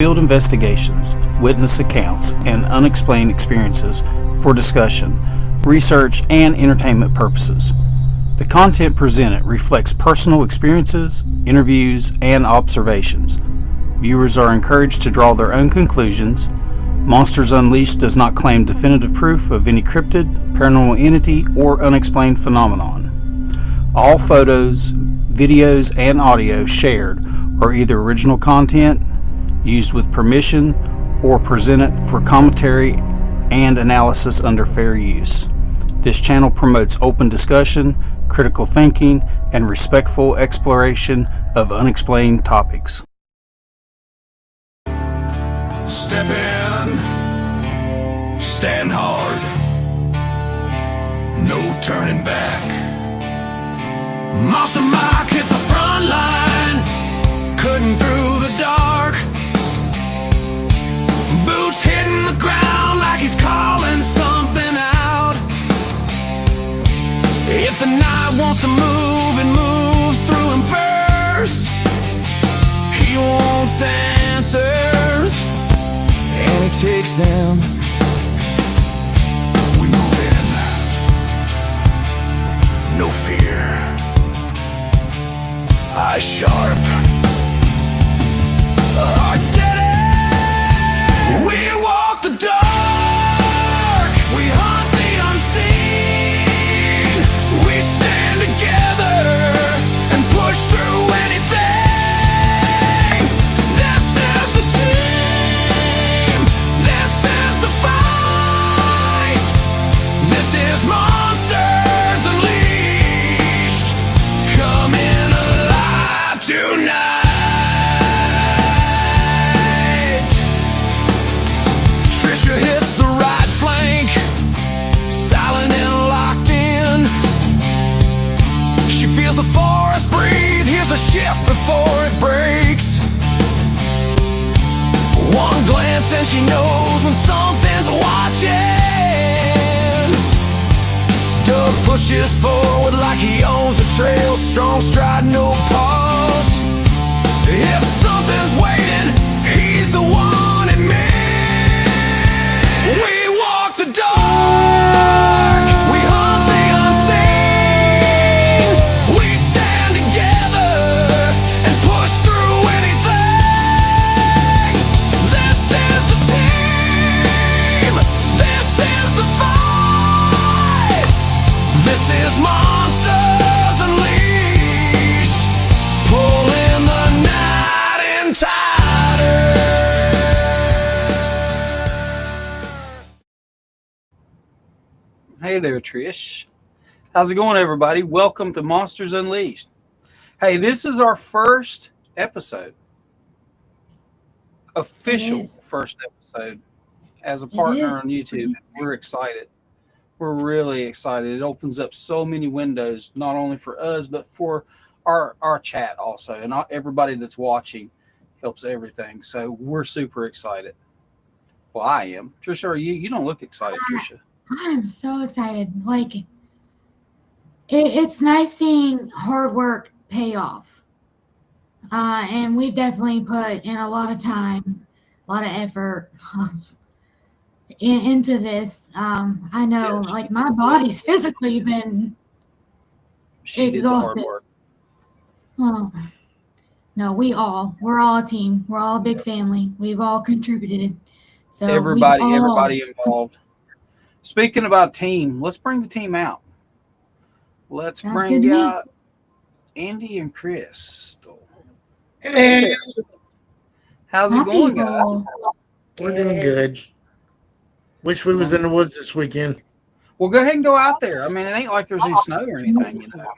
field investigations, witness accounts, and unexplained experiences for discussion, research, and entertainment purposes. The content presented reflects personal experiences, interviews, and observations. Viewers are encouraged to draw their own conclusions. Monsters Unleashed does not claim definitive proof of any cryptid, paranormal entity, or unexplained phenomenon. All photos, videos, and audio shared are either original content, used with permission, or presented for commentary and analysis under fair use. This channel promotes open discussion, critical thinking, and respectful exploration of unexplained topics. Step in, stand hard, no turning back. Monster Mike hits the front line, cutting through the dark. Boots hitting the ground like he's calling something out. If the night wants to move, it moves through him first. He wants answers, and he takes them. We move in, no fear, eyes sharp, heart steady. We walk the dark, we hunt the unseen. We stand together and push through anything. This is the team, this is the fight. This is Monsters Unleashed, coming alive tonight. Hits the right flank, silent and locked in. She feels the forest breathe, hears a shift before it breaks. One glance and she knows when something's watching. Doug pushes forward like he owns the trail, strong stride, no pause. If something's waiting, he's the one in me. We walk the dark, we hunt the unseen. We stand together and push through anything. This is the team, this is the fight. This is Monsters Unleashed, pulling the night in tighter. Hey there, Trish. How's it going, everybody? Welcome to Monsters Unleashed. Hey, this is our first episode, official first episode as a partner on YouTube. We're excited. We're really excited. It opens up so many windows, not only for us, but for our chat also. And everybody that's watching helps everything. So we're super excited. Well, I am. Trisha, are you? You don't look excited, Trisha. I'm so excited. Like, it's nice seeing hard work pay off. And we've definitely put in a lot of time, a lot of effort into this. I know, like, my body's physically been She did the exhausted. hard work. Well, no, we're all a team. We're all a big family. We've all contributed. So Everybody everybody involved. Speaking about team, let's bring the team out. Let's Sounds bring good to me. out Andy and Crystal. Hey, How's it going, guys? we're doing good. Wish we was in the woods this weekend. Well, go ahead and go out there. I mean, it ain't like there's any snow or anything, you know.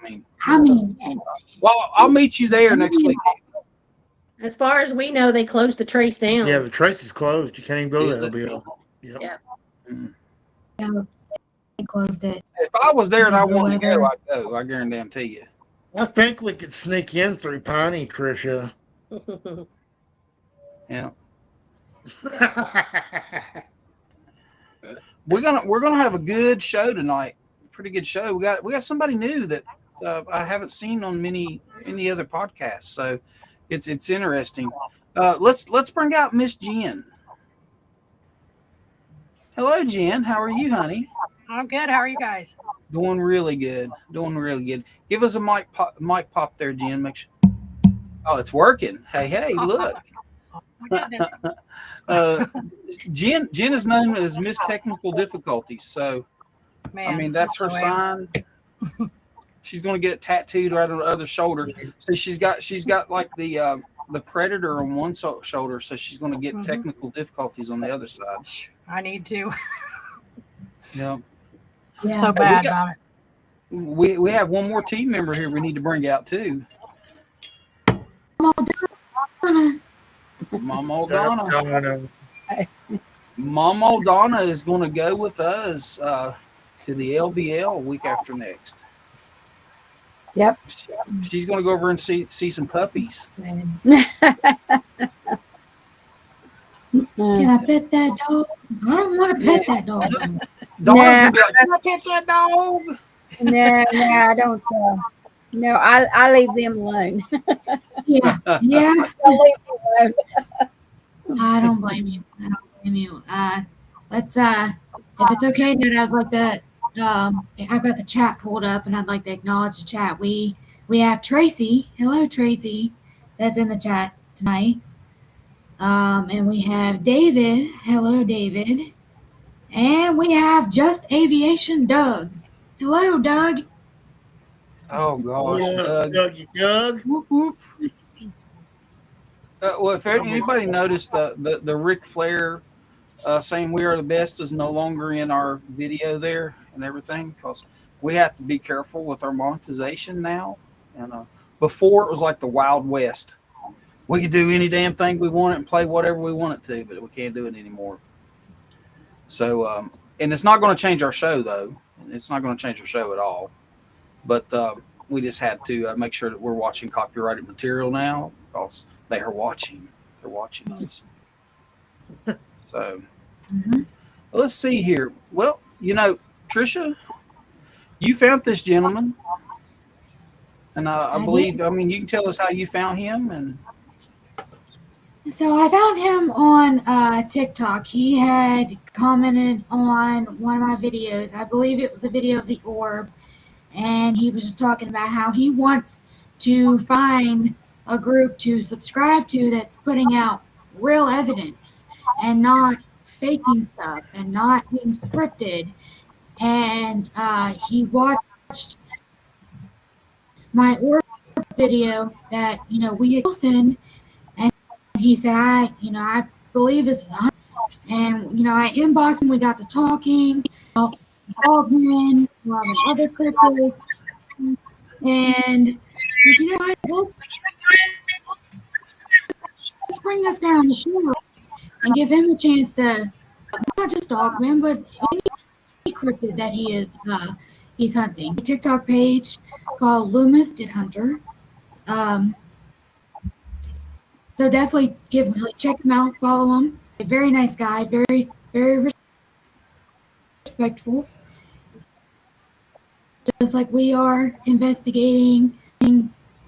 I mean, Well, I'll meet you there next week. As far as we know, they closed the trace down. Yeah, the trace is closed. You can't even go Is there, it? Bill. Yep. Yeah. they closed it. If I was there and I Because the wanted to go, weather. I'd go. I guarantee you. I think we could sneak in through Piney, Trisha. Yeah. We're gonna have a good show tonight. Pretty good show. We got somebody new that I haven't seen on any other podcasts. So it's interesting. Let's bring out Miss Jen. Hello, Jen. How are you, honey? I'm good. How are you guys? Doing really good. Doing really good. Give us a mic pop there, Jen. Make sure. Oh, it's working. Hey, look. Oh my goodness. Uh, Jen is known as Miss Technical Difficulties. So, I Man, mean, that's I her so am. sign. She's going to get it tattooed right on the other shoulder. So she's got like the predator on one shoulder. So she's going to get Mhm. technical difficulties on the other side. I need to. Yeah. Yeah. So bad about it. We have one more team member here we need to bring out too. Mama Donna. Mama Donna is going to go with us to the LBL week after next. Yep. She's going to go over and see some puppies. Can I pet that dog? I don't want to pet that dog. Donna's going to be like, "Can I pet that dog?" No, I don't. No, I leave them alone. Yeah. I leave them alone. I don't blame you. I don't blame you. Let's if it's okay, Ned, I'd like to I've got the chat pulled up and I'd like to acknowledge the chat. We have Tracy. Hello, Tracy. That's in the chat tonight. And we have David. Hello, David. And we have Just Aviation Doug. Hello, Doug. Oh gosh, Yeah, Doug. Whoop, whoop. Well, if anybody noticed the Ric Flair saying we are the best is no longer in our video there and everything, because we have to be careful with our monetization now. And before it was like the Wild West. We could do any damn thing we wanted and play whatever we wanted to, but we can't do it anymore. So, and it's not going to change our show, though. It's not going to change our show at all. But we just had to make sure that we're watching copyrighted material now, because they are watching. They're watching us. So, let's see here. Well, Tricia, you found this gentleman. And I believe, did. you can tell us how you found him. And So I found him on TikTok. He had commented on one of my videos. I believe it was a video of the orb. And he was just talking about how he wants to find a group to subscribe to that's putting out real evidence and not faking stuff and not being scripted. And he watched my orb video that we had posted, and he said, I believe this is 100. And I inboxed him. We got to talking about Dogman, and other cryptids, and you know what? Let's bring this down the show and give him a chance to not just Dogman, but any cryptid that he is he's hunting. A TikTok page called Loomis Did Hunter. So definitely check him out, follow him. A very nice guy, very, very respectful. Just like we are investigating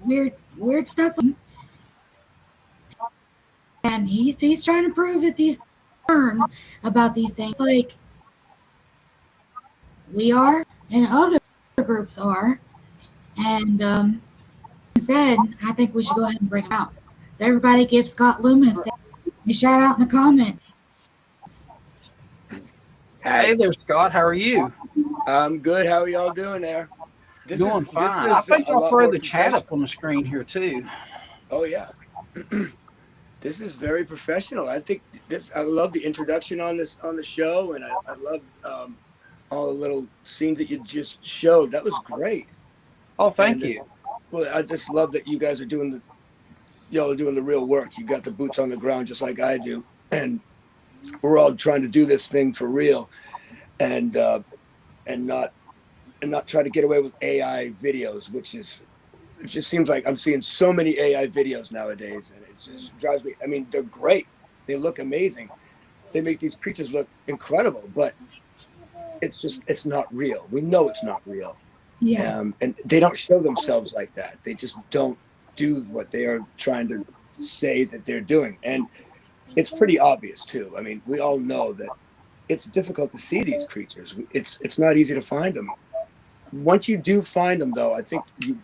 weird stuff. And he's trying to prove that these learn about these things like we are and other groups are. And said, I think we should go ahead and bring him out. So everybody give Scott Loomis a shout out in the comments. hey there, Scott. How are you? I'm good. How are y'all doing there? Doing fine. I think I'll throw the chat up on the screen here too. Oh yeah. This is very professional. I think I love the introduction on the show, and I love all the little scenes that you just showed. That was great. Oh, thank you. Well, I just love that you guys are doing the real work. You got the boots on the ground just like I do, and we're all trying to do this thing for real, and not try to get away with AI videos, it just seems like I'm seeing so many AI videos nowadays, and it just drives me. I mean, they're great. They look amazing. They make these creatures look incredible, but it's not real. We know it's not real. Yeah. And they don't show themselves like that. They just don't do what they are trying to say that they're doing. And it's pretty obvious too. I mean, we all know that it's difficult to see these creatures. It's not easy to find them. Once you do find them, though, I think you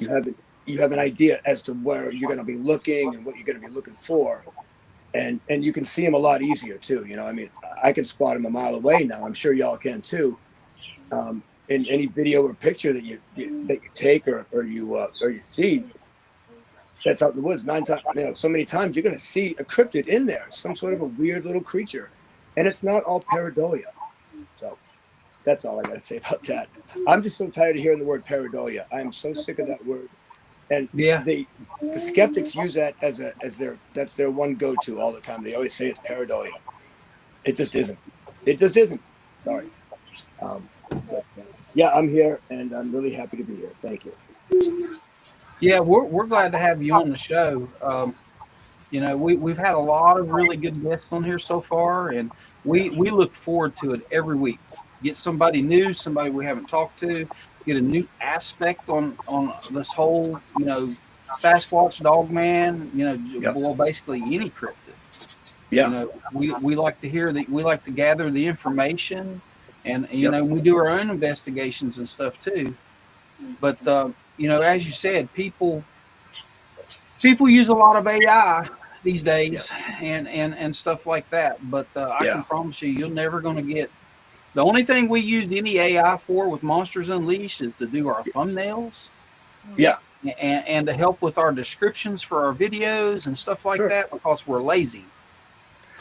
have you have an idea as to where you're going to be looking and what you're going to be looking for, and you can see them a lot easier too. You know, I mean, I can spot them a mile away now. I'm sure y'all can too. In any video or picture that you take or you see that's out in the woods, 9 times, you know, so many times you're going to see a cryptid in there, some sort of a weird little creature, and it's not all pareidolia. So that's all I got to say about that. I'm just so tired of hearing the word pareidolia. I'm so sick of that word. And Yeah. the skeptics use that as their one go-to all the time. They always say it's pareidolia. It just isn't. It just isn't. Sorry. But, yeah, I'm here, and I'm really happy to be here. Thank you. Yeah, we're glad to have you on the show. You know, we've had a lot of really good guests on here so far, and we look forward to it every week. Get somebody new, somebody we haven't talked to, get a new aspect on this whole, you know, Sasquatch, Dogman, you know, Yep. well, basically any cryptid. Yeah. You know, we like to hear we like to gather the information, and you know, we do our own investigations and stuff too. But you know, as you said, people use a lot of AI these days and stuff like that. But I can promise you, you're never going to get. The only thing we use any AI for with Monsters Unleashed is to do our thumbnails. Yeah. And to help with our descriptions for our videos and stuff like that, because we're lazy.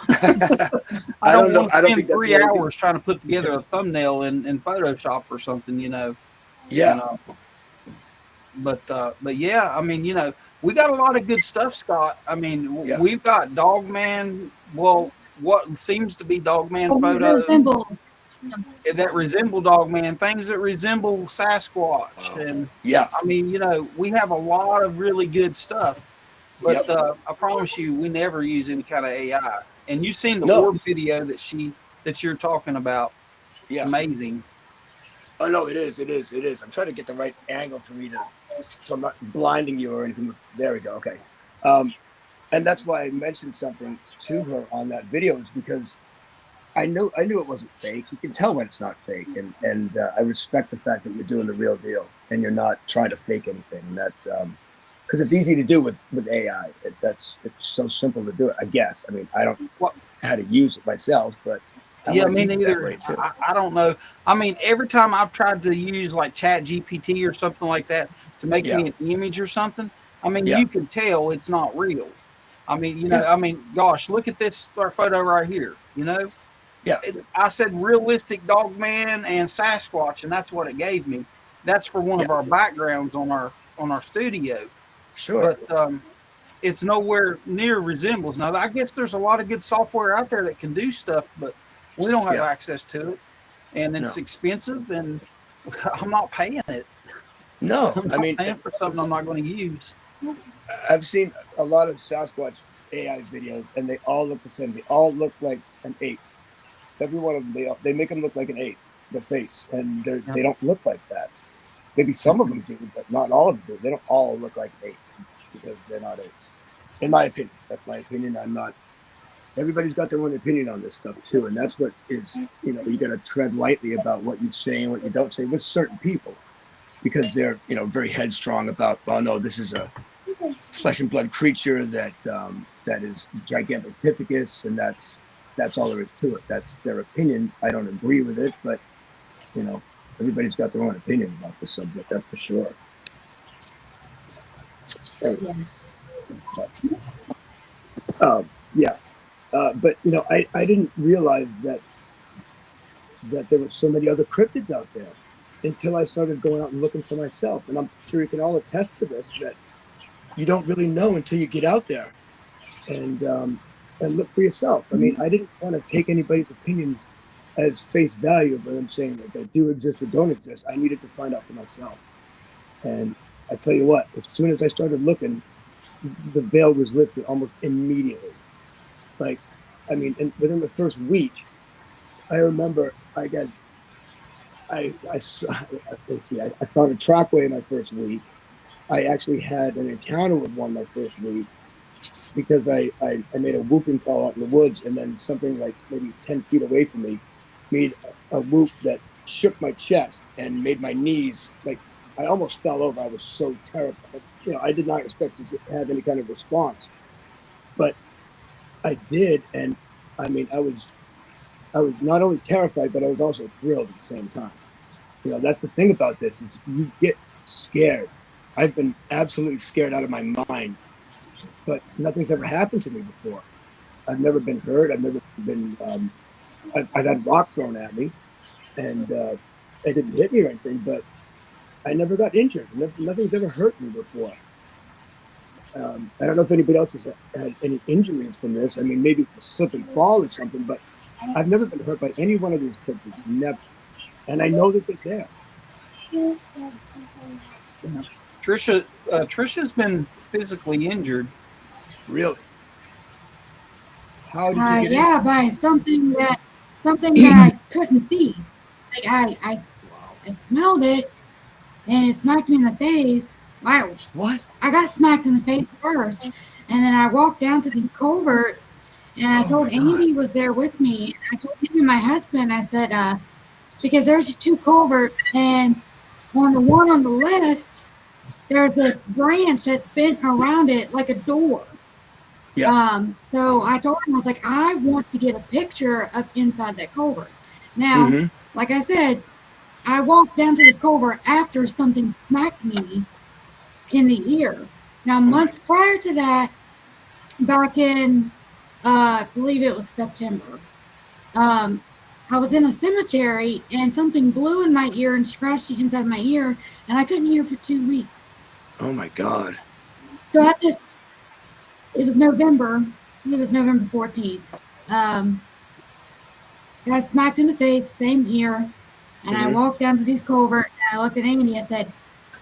I don't want to spend 3 hours trying to put together a thumbnail in Photoshop or something, you know. Yeah. You know? But yeah, I mean, you know, we got a lot of good stuff, Scott. I mean, we've got Dogman. Well, what seems to be Dogman photos that resemble Dogman, things that resemble Sasquatch, and I mean, you know, we have a lot of really good stuff. But I promise you, we never use any kind of AI. And you've seen the orb video that you're talking about. It's amazing. Oh no, it is. I'm trying to get the right angle for me so I'm not blinding you or anything. There we go. Okay. And that's why I mentioned something to her on that video, is because I knew it wasn't fake. You can tell when it's not fake, and I respect the fact that you're doing the real deal and you're not trying to fake anything. And that's because it's easy to do with AI. It's so simple to do it. I guess. I mean, I don't know how to use it myself, but me neither. I don't know. I mean, every time I've tried to use like Chat GPT or something like that to make me an image or something, I mean, you can tell it's not real. I mean, you know, I mean, gosh, look at this photo right here. You know, I said realistic Dogman and Sasquatch, and that's what it gave me. That's for one of our backgrounds on our studio. Sure. But it's nowhere near resembles. Now, I guess there's a lot of good software out there that can do stuff, but we don't have access to it, and it's expensive, and I'm not paying it. No, I'm not paying for something I'm not going to use. I've seen a lot of Sasquatch AI videos, and they all look the same. They all look like an ape. Every one of them, they make them look like an ape, the face, and they don't look like that. Maybe some of them do, but not all of them do. They don't all look like an ape because they're not apes. In my opinion, that's my opinion. I'm not. Everybody's got their own opinion on this stuff too, and that's what is. You know, you got to tread lightly about what you say and what you don't say with certain people, because they're very headstrong about. Oh no, this is a flesh and blood creature that is Gigantopithecus, and that's all there is to it. That's their opinion. I don't agree with it, but everybody's got their own opinion about the subject. That's for sure. But I didn't realize that there were so many other cryptids out there until I started going out and looking for myself. And I'm sure you can all attest to this, that you don't really know until you get out there and look for yourself. I mean, I didn't want to take anybody's opinion as face value, but I'm saying that they do exist or don't exist. I needed to find out for myself. And I tell you what, as soon as I started looking, the veil was lifted almost immediately. Like, I mean, within the first week, I remember I found a trackway in my first week. I actually had an encounter with one my first week. because I made a whooping call out in the woods, and then something like maybe 10 feet away from me made a whoop that shook my chest and made my knees like I almost fell over. I was so terrified. You know, I did not expect to have any kind of response, but I did, and I mean, I was not only terrified, but I was also thrilled at the same time. You know, that's the thing about this is you get scared. I've been absolutely scared out of my mind, but nothing's ever happened to me before. I've never been hurt. I've never been. I've had rocks thrown at me, and it didn't hit me or anything, but I never got injured. Nothing's ever hurt me before. I don't know if anybody else has had any injuries from this. I mean, maybe a slip and fall or something, but I've never been hurt by any one of these trippers. Never. And I know that they're there. Trisha's been physically injured. Really? How did you get Yeah, by something that I couldn't see. Like I smelled it, and it smacked me in the face. Wow. What? I got smacked in the face first, and then I walked down to these culverts, and I told Andy was there with me. I told him and my husband, I said, because there's two culverts, and on the one on the left, there's this branch that's bent around it like a door. Yeah. So I told him, I was like, I want to get a picture of inside that culvert. Now, like I said, I walked down to this culvert after something smacked me in the ear. Now, months prior to that, back in, I believe it was September, I was in a cemetery and something blew in my ear and scratched the inside of my ear, and I couldn't hear for 2 weeks. Oh my God. So at this, it was November 14th. I got smacked in the face, same ear, and I walked down to these culvert and I looked at Andy. I said,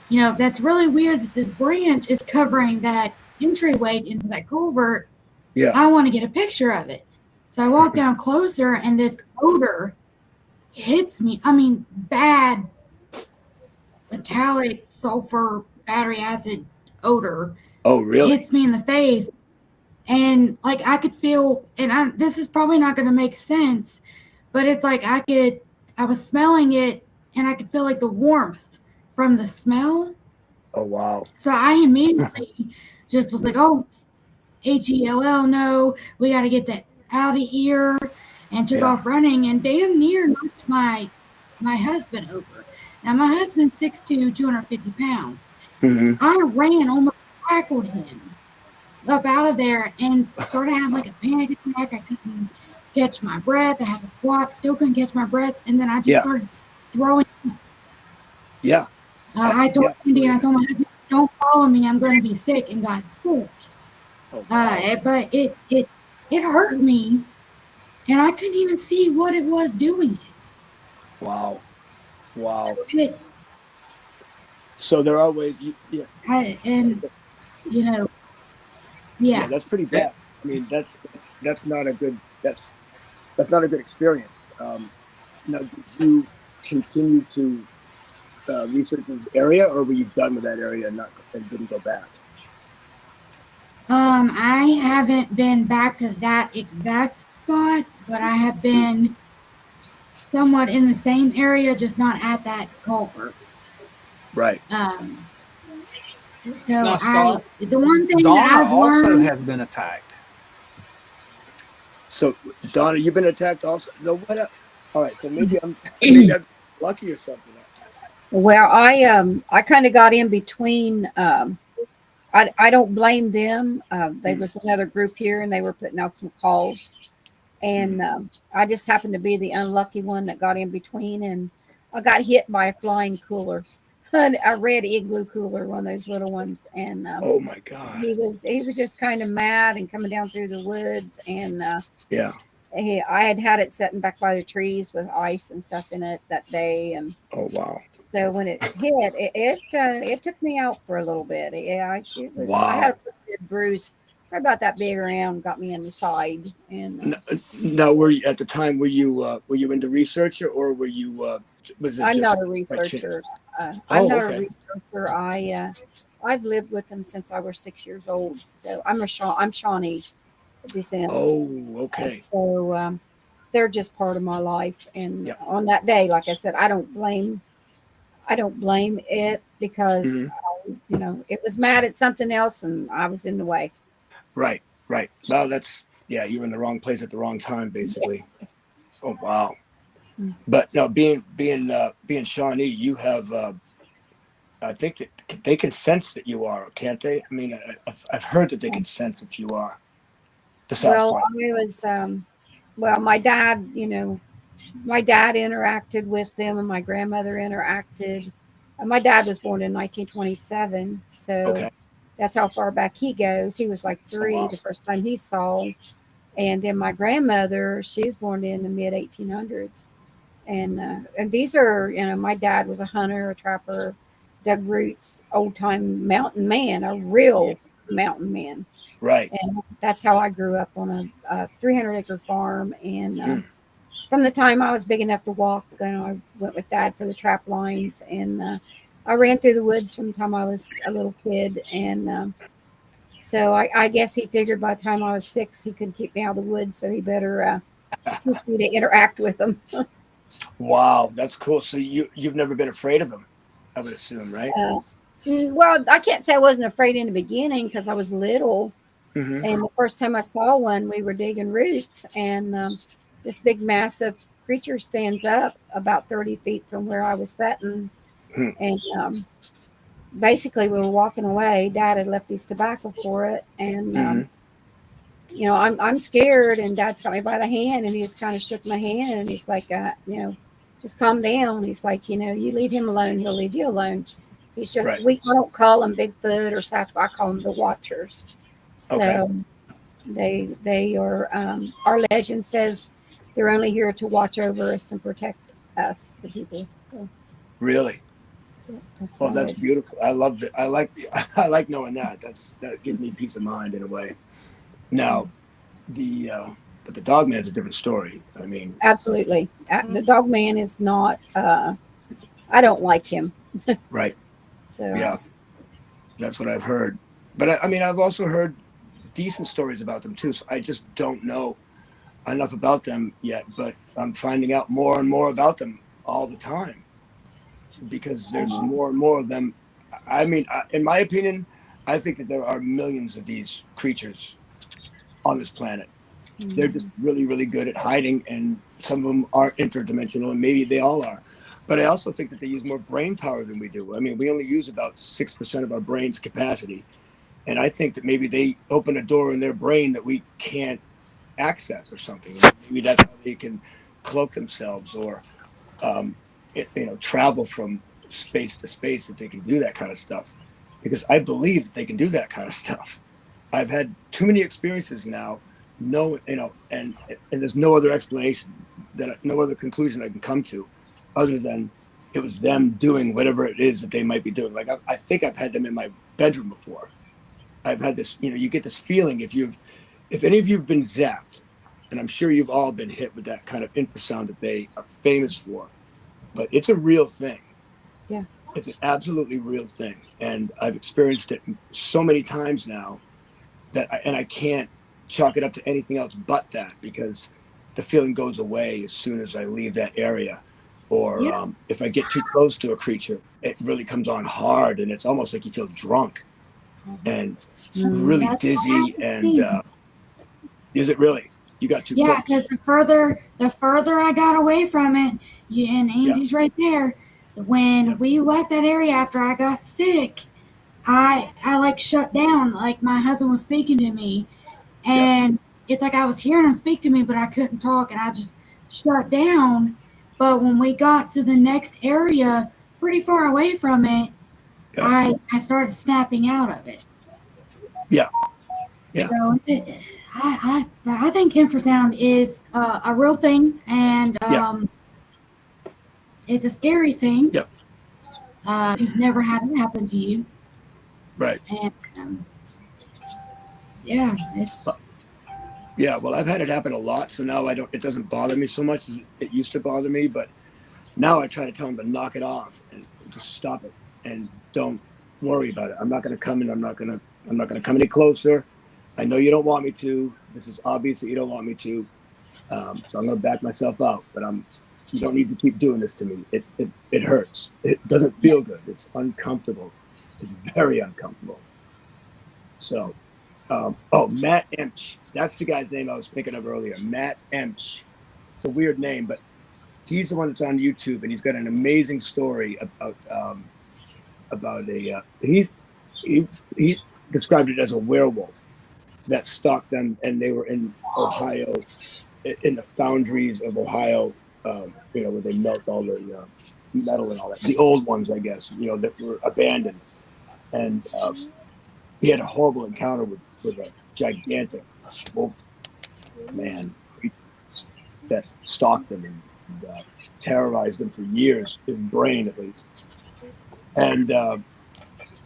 you know, that's really weird that this branch is covering that entryway into that culvert. Yeah. I want to get a picture of it. So I walk down closer, and this odor hits me. I mean, bad metallic sulfur battery acid odor. Oh, really? Hits me in the face. And like I could feel, and this is probably not going to make sense, but it's like I was smelling it, and I could feel like the warmth from the smell. Oh, wow. So I immediately just was like, oh, HELL, no, we got to get that out of here, and took off running and damn near knocked my husband over. Now, my husband's 6'2", 250 pounds. I ran, almost tackled him up out of there and sort of had like a panic attack. I couldn't catch my breath. I had to squat, still couldn't catch my breath. And then I just started throwing. Yeah. I told Andy, and I told my husband, don't follow me. I'm going to be sick, and got sick. Oh, wow. But it hurt me, and I couldn't even see what it was doing it. Wow. Wow. So So there are ways, yeah. That's pretty bad. I mean, that's not a good not a good experience. Now, did you continue to research this area, or were you done with that area and didn't go back? I haven't been back to that exact spot, but I have been somewhat in the same area, just not at that culvert. Right. So Now, Scott, the one thing Donna that I've also learned, has been attacked. So, Donna, you've been attacked also? No, what? All right, so maybe I'm lucky or something. Well, I kind of got in between. I don't blame them. There was another group here, and they were putting out some calls, and I just happened to be the unlucky one that got in between, and I got hit by a flying cooler, a red igloo cooler, one of those little ones, and oh my God, he was just kind of mad and coming down through the woods, and I had it sitting back by the trees with ice and stuff in it that day, and oh wow. So when it hit, it took me out for a little bit. I had a good bruise, probably about that big around, got me in the side. And now, were you at the time? Were you into research, or were you? Was it I'm just not a researcher. I'm not a researcher. I've lived with them since I was 6 years old. So I'm Shawnee descent. Oh, okay. So they're just part of my life. And Yeah. on that day, like I said, I don't blame it because it was mad at something else and I was in the way. Right. Well, you're in the wrong place at the wrong time, basically. Oh, wow. But no, being Shawnee, you have, I think that they can sense that you are, can't they? I mean, I've heard that they can sense if you are the Sasquatch. Well, I was, my dad interacted with them and my grandmother interacted. My dad was born in 1927, so Okay. that's how far back he goes. He was like 3 the first time he saw. And then my grandmother, she's born in the mid 1800s. And these are, my dad was a hunter, a trapper, dug roots, old time mountain man, a real mountain man. Right. And that's how I grew up on a 300-acre farm. And from the time I was big enough to walk, I went with Dad for the trap lines. And I ran through the woods from the time I was a little kid. And so I guess he figured by the time I was 6, he couldn't keep me out of the woods. So he better teach me to interact with them. Wow, that's cool. So you've never been afraid of them, I would assume, right? Well, I can't say I wasn't afraid in the beginning because I was little. Mm-hmm. And the first time I saw one, we were digging roots, and this big, massive creature stands up about 30 feet from where I was sitting. And basically, we were walking away. Dad had left his tobacco for it, and I'm scared. And Dad's got me by the hand, and he just kind of shook my hand, and he's like, just calm down. He's like, you leave him alone, he'll leave you alone. He's just I don't call them Bigfoot or Sasquatch. I call them the Watchers. So they are, our legend says they're only here to watch over us and protect us, the people. So, really? That's legend. beautiful. I love it. I like knowing that. That gives me peace of mind in a way. Now, but the dog man's a different story. I mean, absolutely. The dog man is not, I don't like him. Right. So yeah, that's what I've heard. But I mean, I've also heard decent stories about them too. So I just don't know enough about them yet, but I'm finding out more and more about them all the time because there's more and more of them. I mean, in my opinion, I think that there are millions of these creatures on this planet. They're just really, really good at hiding, and some of them are interdimensional, and maybe they all are. But I also think that they use more brain power than we do. I mean, we only use about 6% of our brain's capacity. And I think that maybe they open a door in their brain that we can't access or something. Maybe that's how they can cloak themselves or, travel from space to space, that they can do that kind of stuff. Because I believe that they can do that kind of stuff. I've had too many experiences now, and there's no other explanation, no other conclusion I can come to other than it was them doing whatever it is that they might be doing. Like I think I've had them in my bedroom before. I've had this, you get this feeling if any of you have been zapped, and I'm sure you've all been hit with that kind of infrasound that they are famous for, but it's a real thing. Yeah. It's an absolutely real thing. And I've experienced it so many times now that I can't chalk it up to anything else but that, because the feeling goes away as soon as I leave that area. Or if I get too close to a creature, it really comes on hard, and it's almost like you feel drunk and really dizzy. And is it really? You got too close? Yeah, because the further I got away from it, and Andy's right there. When we left that area after I got sick, I like shut down. Like my husband was speaking to me, and it's like I was hearing him speak to me, but I couldn't talk, and I just shut down. But when we got to the next area, pretty far away from it, I started snapping out of it. Yeah. Yeah. So I think infrasound is a real thing, and it's a scary thing. Yep. If you've never had it happen to you. Right. And it's. Yeah, well, I've had it happen a lot, so now it doesn't bother me so much as it used to bother me, but now I try to tell them to knock it off and just stop it and don't worry about it. I'm not going to come in. I'm not going to come any closer. I know you don't want me to. This is obvious that you don't want me to. So I'm going to back myself out. But you don't need to keep doing this to me. It hurts. It doesn't feel good. It's uncomfortable. It's very uncomfortable. So, Matt Emch. That's the guy's name I was thinking of earlier. Matt Emch. It's a weird name, but he's the one that's on YouTube, and he's got an amazing story about he described it as a werewolf that stalked them, and they were in Ohio, in the foundries of Ohio, where they melt all the metal and all that. The old ones, I guess, that were abandoned, and he had a horrible encounter with a gigantic wolf man that stalked him and terrorized him for years, his brain at least. And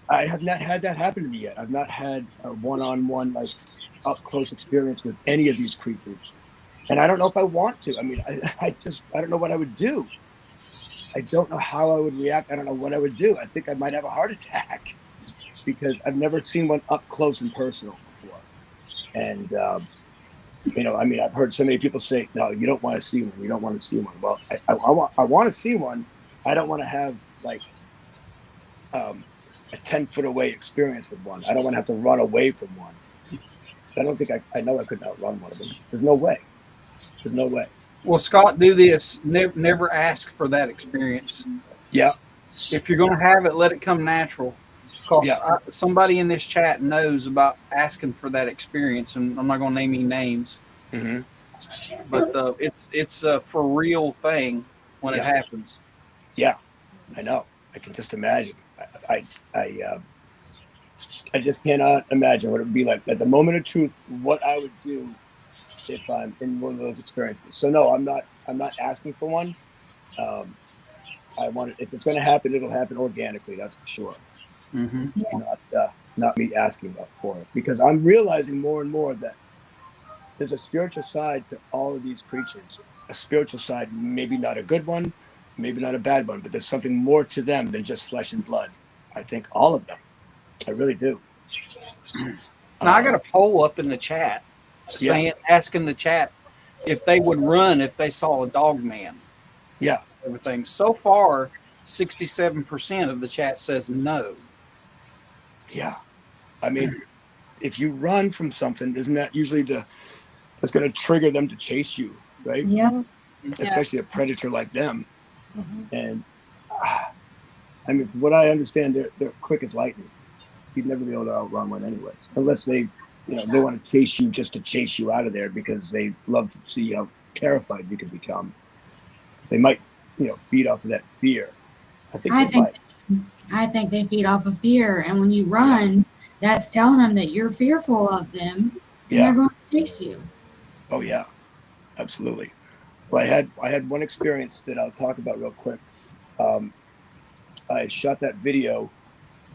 I have not had that happen to me yet. I've not had a one-on-one, like, up-close experience with any of these creatures. And I don't know if I want to. I mean, I don't know what I would do. I don't know how I would react. I don't know what I would do. I think I might have a heart attack because I've never seen one up close and personal before. And, I've heard so many people say, no, you don't want to see one. You don't want to see one. Well, I want to see one. I don't want to have, like, a 10-foot away experience with one. I don't want to have to run away from one. I don't think I know I could outrun one of them. There's no way. There's no way. Well, Scott, do this. Never ask for that experience. Yeah. If you're going to have it, let it come natural. Because somebody in this chat knows about asking for that experience, and I'm not going to name any names. Mm-hmm. But it's a for real thing when it happens. Yeah, I know. I can just imagine. I just cannot imagine what it would be like at the moment of truth. What I would do if I'm in one of those experiences. So no, I'm not asking for one. I want it. If it's going to happen, it'll happen organically. That's for sure. Mm-hmm. Not me asking for it, because I'm realizing more and more that there's a spiritual side to all of these creatures. A spiritual side, maybe not a good one, maybe not a bad one, but there's something more to them than just flesh and blood. I think all of them. I really do. Now I got a poll up in the chat asking the chat if they would run if they saw a dog man. Yeah. Everything. So far, 67% of the chat says no. Yeah. I mean, if you run from something, isn't that usually that's going to trigger them to chase you, right? Yeah. Especially a predator like them. Mm-hmm. And I mean, from what I understand, they're quick as lightning. You'd never be able to outrun one anyways, unless they want to chase you just to chase you out of there because they love to see how terrified you can become. So they might, feed off of that fear. I think they feed off of fear, and when you run, that's telling them that you're fearful of them, and they're going to chase you. Oh yeah, absolutely. Well, I had one experience that I'll talk about real quick. I shot that video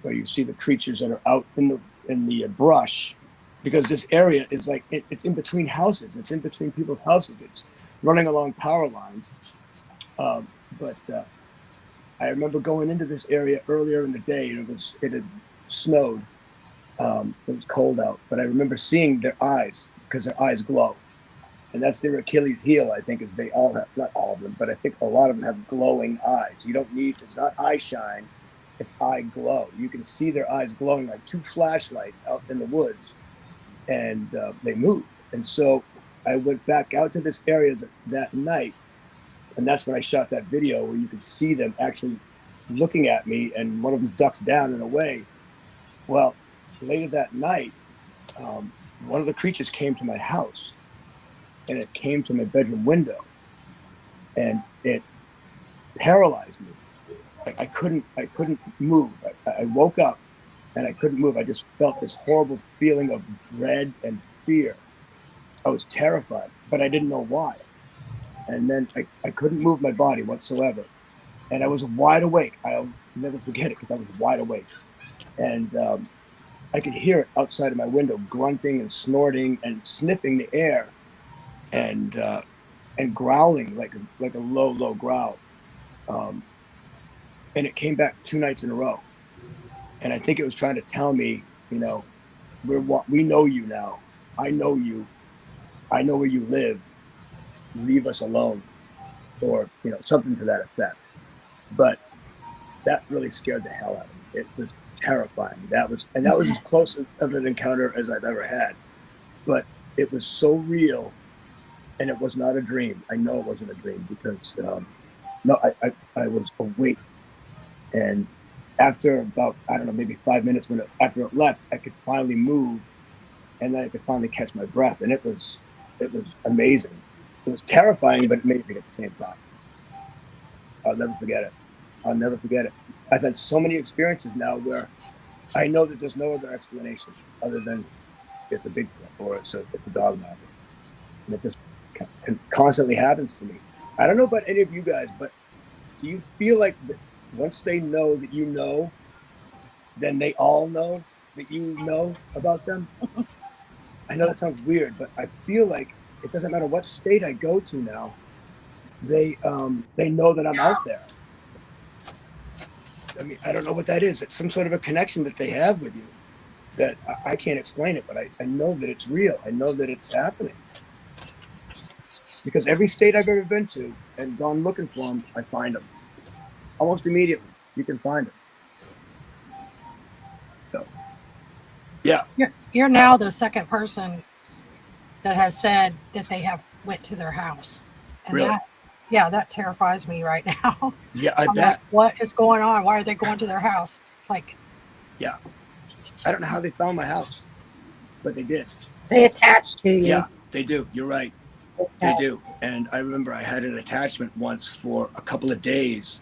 where you see the creatures that are out in the brush, because this area is like it's in between houses. It's in between people's houses. It's running along power lines. But I remember going into this area earlier in the day, and it had snowed. It was cold out, but I remember seeing their eyes, because their eyes glow. And that's their Achilles heel, I think, is they all have, not all of them, but I think a lot of them have glowing eyes. It's not eye shine, it's eye glow. You can see their eyes glowing like two flashlights out in the woods, and they move. And so I went back out to this area that night, and that's when I shot that video where you could see them actually looking at me, and one of them ducks down and away. Well, later that night, one of the creatures came to my house, and it came to my bedroom window, and it paralyzed me. I couldn't move. I woke up and I couldn't move. I just felt this horrible feeling of dread and fear. I was terrified, but I didn't know why. And then I couldn't move my body whatsoever. And I was wide awake. I'll never forget it because I was wide awake. And I could hear it outside of my window, grunting and snorting and sniffing the air, and growling like a low growl. And it came back 2 nights in a row. And I think it was trying to tell me, you know, we know you now. I know you. I know where you live. Leave us alone, or you know, something to that effect. But that really scared the hell out of me. It was terrifying. That was as close of an encounter as I've ever had. But it was so real, and it was not a dream. I know it wasn't a dream because no, I was awake, and after about, I don't know, maybe 5 minutes after it left, I could finally move, and then I could finally catch my breath, and it was amazing. It was terrifying, but amazing at the same time. I'll never forget it. I'll never forget it. I've had so many experiences now where I know that there's no other explanation other than it's a Bigfoot or it's a dog man, and it just constantly happens to me. I don't know about any of you guys, but do you feel like that once they know that you know, then they all know that you know about them? I know that sounds weird, but I feel like it doesn't matter what state I go to now, they know that I'm out there. I mean, I don't know what that is. It's some sort of a connection that they have with you that I can't explain it, but I know that it's real. I know that it's happening. Because every state I've ever been to and gone looking for them, I find them. Almost immediately, you can find them. So, yeah. You're now the second person that has said that they have went to their house. And Really? That terrifies me right now. Yeah, I I'm bet. like, what is going on? Why are they going to their house? Like, yeah. I don't know how they found my house, but they did. They attach to you. Yeah, they do. You're right. They do. And I remember I had an attachment once for a couple of days,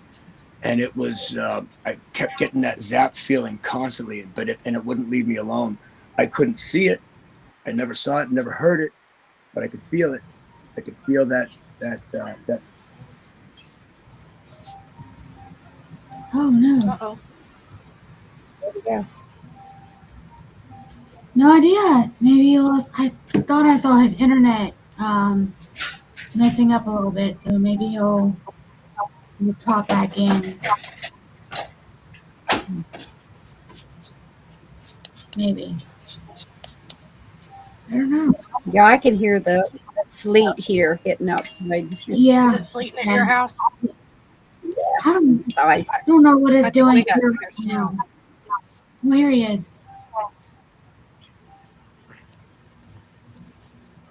and it was, I kept getting that zap feeling constantly, and it wouldn't leave me alone. I couldn't see it. I never saw it, never heard it, but I could feel it. I could feel that. Oh no. uh-oh. Yeah. No idea. Maybe he lost. I thought I saw his internet messing up a little bit, so maybe he'll pop back in. Maybe. I don't know. Yeah, I can hear the sleet here hitting outside. Yeah. Is it sleeting at your house? I Nice. don't know what it's I think doing we got here here right now. too. Well, here he is.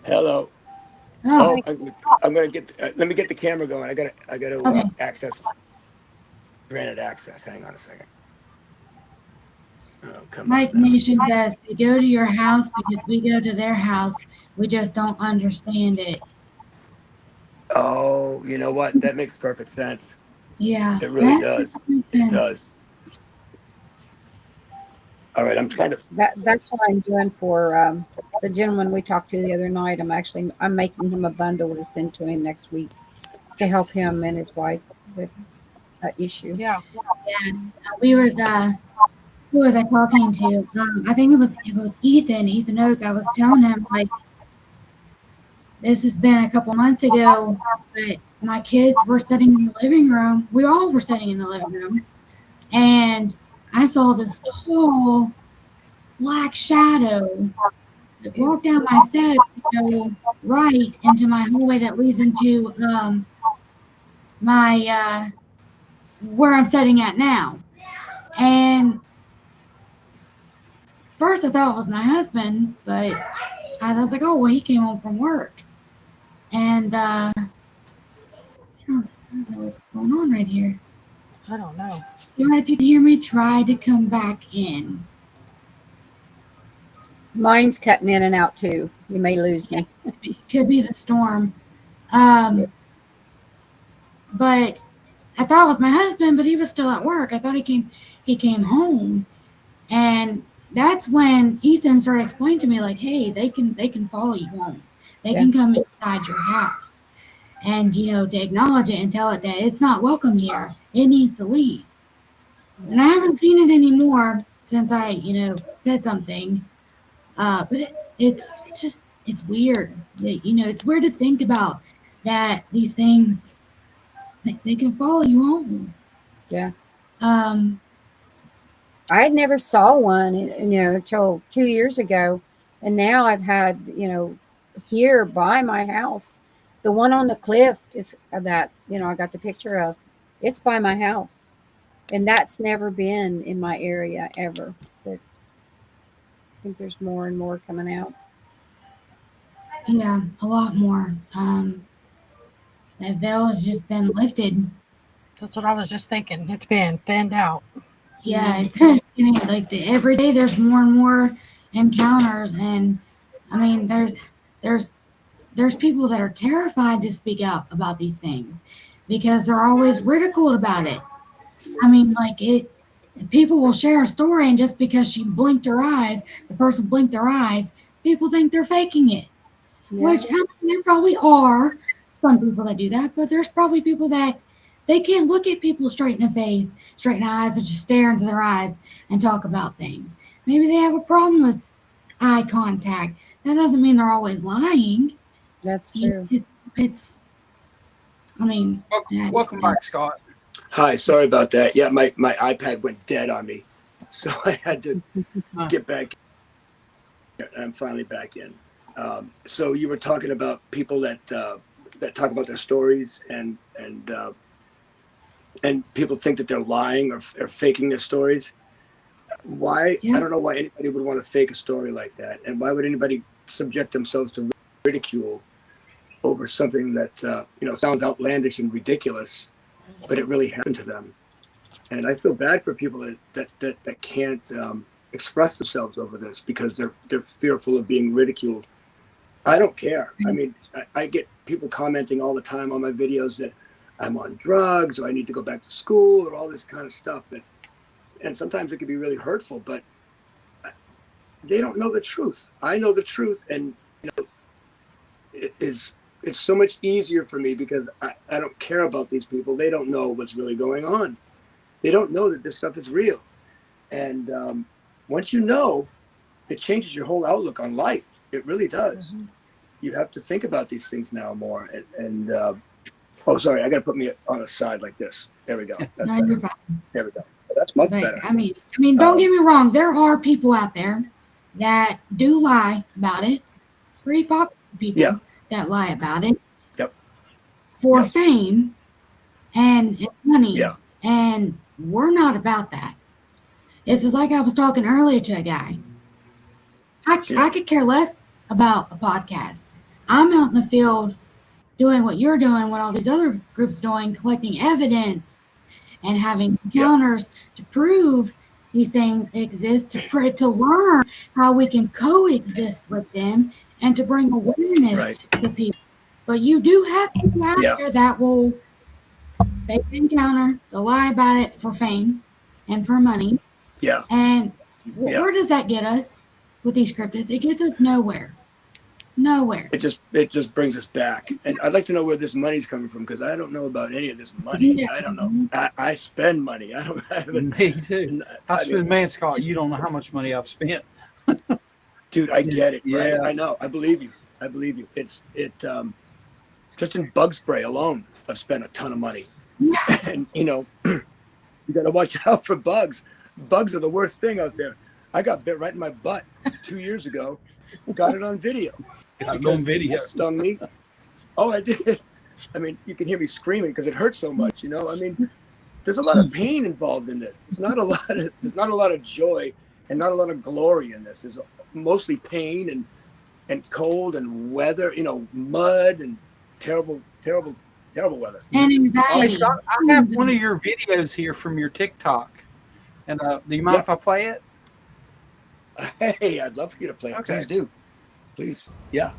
Hello. Oh, I'm gonna get. Let me get the camera going. I gotta Okay. access. Granted access. Hang on a second. Oh, come Mike on. Nation says they go to your house because we go to their house. We just don't understand it. Oh, you know what? That makes perfect sense. Yeah. It really that does. makes It sense. does. All right, I'm trying to. That's what I'm doing for the gentleman we talked to the other night. I'm making him a bundle to send to him next week to help him and his wife with that issue. Yeah. We was who was I talking to? I think it was Ethan. Ethan Oates. I was telling him like this has been a couple months ago, but my kids were sitting in the living room. We all were sitting in the living room, and I saw this tall black shadow that walked down my steps to go right into my hallway that leads into my where I'm sitting at now. And first I thought it was my husband, but I was like, oh well, he came home from work, and I don't know what's going on right here. I don't know. God, if you can hear me, try to come back in. Mine's cutting in and out too. You may lose me. Could be the storm. But I thought it was my husband, but he was still at work. I thought he came home, and that's when Ethan started explaining to me like, hey, they can follow you home. They can come inside your house, and to acknowledge it and tell it that it's not welcome here. It needs to leave. And I haven't seen it anymore since I said something. But it's weird. It's weird to think about that these things they can follow you home. Yeah. I had never saw one, until 2 years ago, and now I've had, here by my house, the one on the cliff is that I got the picture of. It's by my house, and that's never been in my area ever. But I think there's more and more coming out. Yeah, a lot more. That veil has just been lifted. That's what I was just thinking. It's been thinned out. Yeah, it's getting like every day there's more and more encounters, and I mean there's people that are terrified to speak out about these things because they're always ridiculed about it. I mean, like people will share a story, and just because she blinked her eyes, the person blinked their eyes, people think they're faking it. Yeah. Which I mean, there probably are some people that do that, but there's probably people that they can't look at people straight in the face, straight in the eyes, and just stare into their eyes and talk about things. Maybe they have a problem with eye contact. That doesn't mean they're always lying. That's true. It's I mean, Welcome back, Scott. Hi, sorry about that. Yeah, my iPad went dead on me, so I had to get back. I'm finally back in. So you were talking about people that talk about their stories and people think that they're lying or faking their stories. Why? Yeah. I don't know why anybody would want to fake a story like that, and why would anybody subject themselves to ridicule over something that sounds outlandish and ridiculous, but it really happened to them. And I feel bad for people that can't express themselves over this because they're fearful of being ridiculed. I don't care. I mean, I get people commenting all the time on my videos that I'm on drugs or I need to go back to school or all this kind of stuff. And sometimes it can be really hurtful, but they don't know the truth. I know the truth, and it's so much easier for me because I don't care about these people. They don't know what's really going on. They don't know that this stuff is real. And once you know, it changes your whole outlook on life. It really does. Mm-hmm. You have to think about these things now more. And oh, sorry, I got to put me on a side like this. There we go. That's no, you're fine. There we go. That's much better. I mean, don't get me wrong. There are people out there that do lie about it. Pretty popular people that lie about it. Yep. For fame and money. Yeah. And we're not about that. It's just like I was talking earlier to a guy. I could care less about a podcast. I'm out in the field doing what you're doing, what all these other groups are doing, collecting evidence and having encounters to prove these things exist, to learn how we can coexist with them and to bring awareness to people. But you do have people out there that will fake the encounter, they'll lie about it for fame and for money. Yeah. And where does that get us with these cryptids? It gets us nowhere. Nowhere. It just brings us back. And I'd like to know where this money's coming from because I don't know about any of this money. Yeah. I don't know. I spend money. I haven't. Me too. Man, Scott, you don't know how much money I've spent. Dude, I get it. Yeah. Right? I know. I believe you. Just in bug spray alone, I've spent a ton of money. And you got to watch out for bugs. Bugs are the worst thing out there. I got bit right in my butt 2 years ago. Got it on video. Got it on video. It stung me. Oh, I did. I mean, you can hear me screaming because it hurts so much. I mean, there's a lot of pain involved in this. There's not a lot of joy and not a lot of glory in this. There's mostly pain and cold and weather. Mud and terrible weather. And anxiety. Hey, Scott, I have one of your videos here from your TikTok. And do you mind if I play it? Hey, I'd love for you to play it. Okay. Please do. Please. Yeah.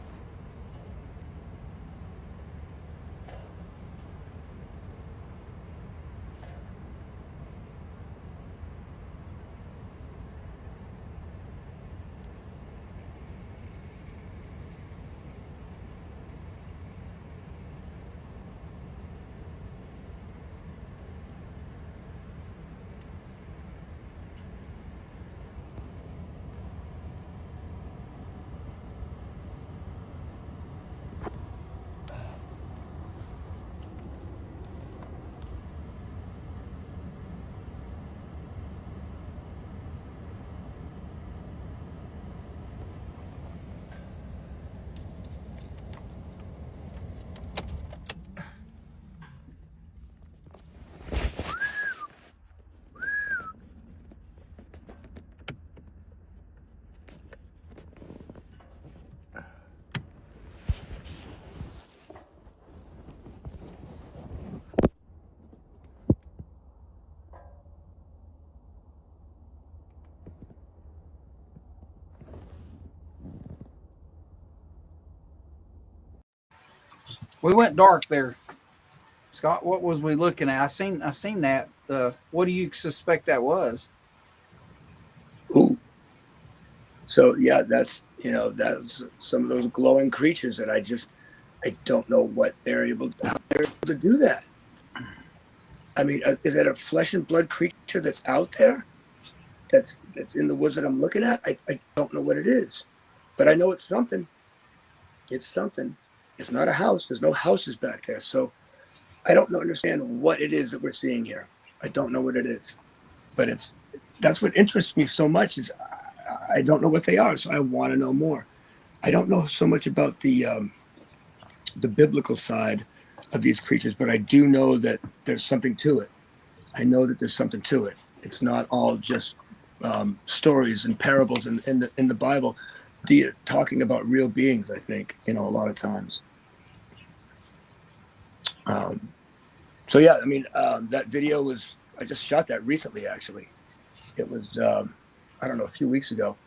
We went dark there. Scott, what was we looking at? I seen that. What do you suspect that was? Ooh. So yeah, that's that's some of those glowing creatures that I don't know what how they're able to do that. I mean, is that a flesh and blood creature that's out there? That's in the woods that I'm looking at? I don't know what it is, but I know it's something. It's something. It's not a house. There's no houses back there. So I don't understand what it is that we're seeing here. I don't know what it is, but that's what interests me so much is I don't know what they are. So I want to know more. I don't know so much about the biblical side of these creatures, but I do know that there's something to it. I know that there's something to it. It's not all just stories and parables in the Bible. They're talking about real beings, I think, a lot of times. So yeah, I mean, that video I just shot that recently, actually. It was, I don't know, a few weeks ago.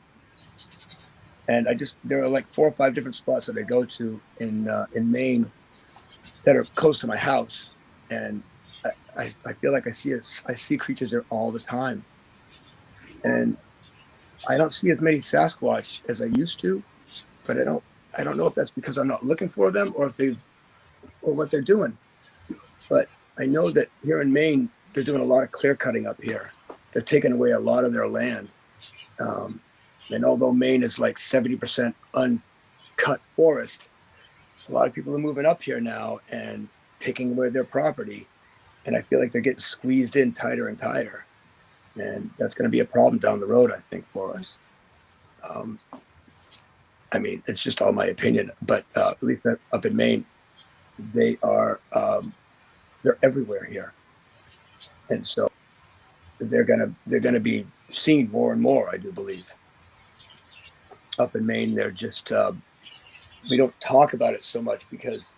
And there are like 4 or 5 different spots that I go to in Maine that are close to my house. And I feel like I see creatures there all the time. And I don't see as many Sasquatch as I used to, but I don't know if that's because I'm not looking for them or what they're doing. But I know that here in Maine, they're doing a lot of clear cutting up here. They're taking away a lot of their land. And although Maine is like 70% uncut forest, a lot of people are moving up here now and taking away their property. And I feel like they're getting squeezed in tighter and tighter. And that's going to be a problem down the road, I think, for us. I mean, it's just all my opinion, but at least up in Maine, they're everywhere here. And so they're gonna be seen more and more, I do believe. Up in Maine, they're just we don't talk about it so much because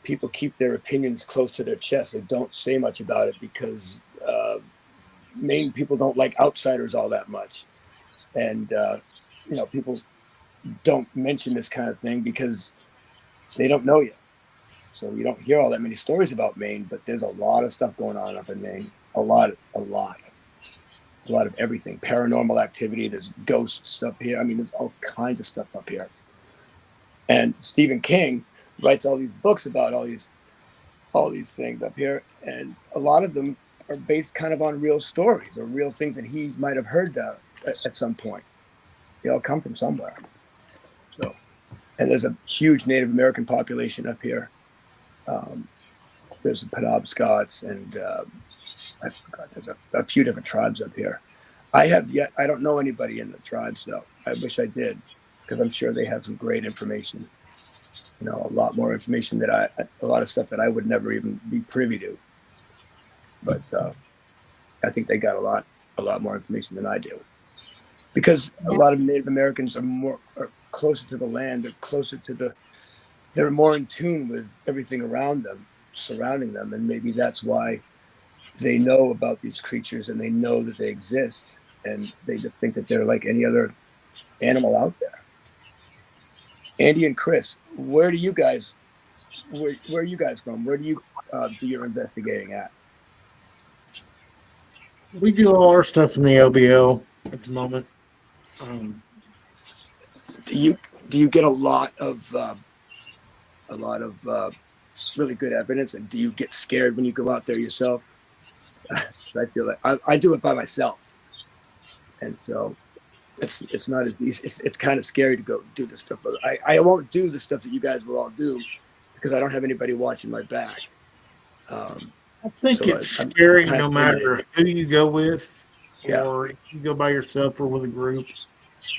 people keep their opinions close to their chest. They don't say much about it because Maine people don't like outsiders all that much, and people don't mention this kind of thing because they don't know you. So you don't hear all that many stories about Maine, but there's a lot of stuff going on up in Maine. A lot of everything. Paranormal activity. There's ghosts up here. I mean, there's all kinds of stuff up here. And Stephen King writes all these books about all these things up here, and a lot of them are based kind of on real stories or real things that he might have heard at some point. They all come from somewhere. So, and there's a huge Native American population up here. There's the Penobscots, and I forgot, there's a few different tribes up here. I don't know anybody in the tribes though. I wish I did, because I'm sure they have some great information. A lot more information a lot of stuff that I would never even be privy to. But I think they got a lot more information than I do, because a lot of Native Americans are closer to the land. They're more in tune with everything around them, surrounding them, and maybe that's why they know about these creatures and they know that they exist, and they just think that they're like any other animal out there. Andy and Chris, where are you guys from? Where do you do your investigating at? We do all our stuff in the LBL at the moment. Do you get a lot of really good evidence, and do you get scared when you go out there yourself? I feel like I do it by myself, and so it's not as easy. It's kind of scary to go do this stuff, but I won't do the stuff that you guys will all do because I don't have anybody watching my back. I think it's scary no matter who you go with, or if you go by yourself or with a group.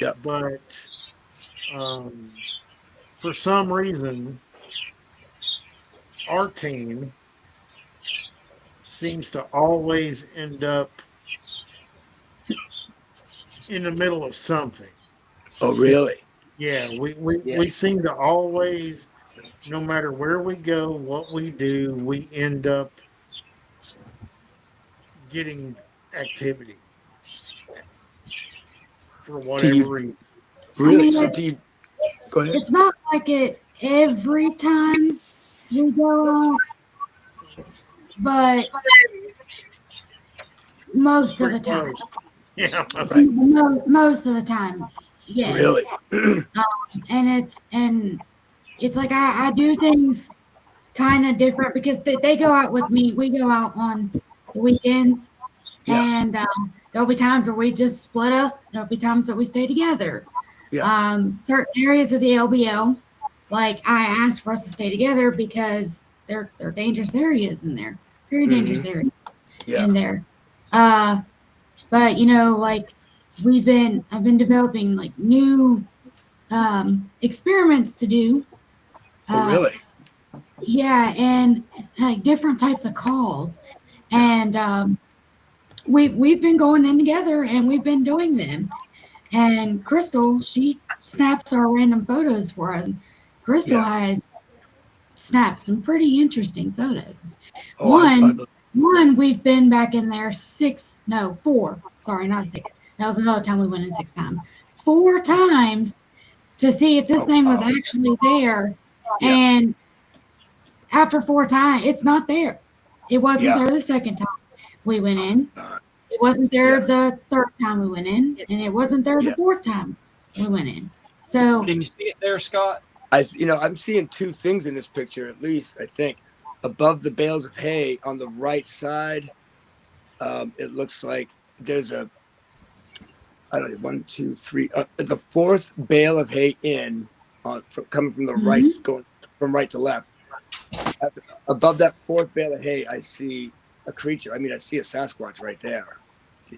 Yeah. But for some reason, our team seems to always end up in the middle of something. Oh, really? Yeah, we seem to always, no matter where we go, what we do, we end up getting activity for whatever reason. Really? I mean, So do you go ahead? It's not like it every time, we go out, but most of the time. Yeah. Most of the time, yes. Really? And it's like I do things kind of different because they go out with me. We go out on the weekends, and there'll be times where we just split up. There'll be times that we stay together. Certain areas of the LBL, like I asked for us to stay together because they're dangerous areas in there, very dangerous areas in there. But like I've been developing like new experiments to do. Oh, really? Yeah, and like different types of calls, and we've been going in together and we've been doing them. And Crystal, she snaps our random photos for us. Crystal has snapped some pretty interesting photos. One, we've been back in there 4. Sorry, not 6. That was another time we went in 6 times. 4 times to see if this thing was actually there. And after 4 times, it's not there. It wasn't there the second time we went in. It wasn't there the 3rd time we went in, and it wasn't there the 4th time we went in. So can you see it there, Scott? I'm seeing 2 things in this picture, at least, I think. Above the bales of hay on the right side, it looks like there's I don't know, 1, 2, 3, the 4th bale of hay in, coming from the right, going from right to left. Above that 4th bale of hay, I see a creature. I mean, I see a Sasquatch right there.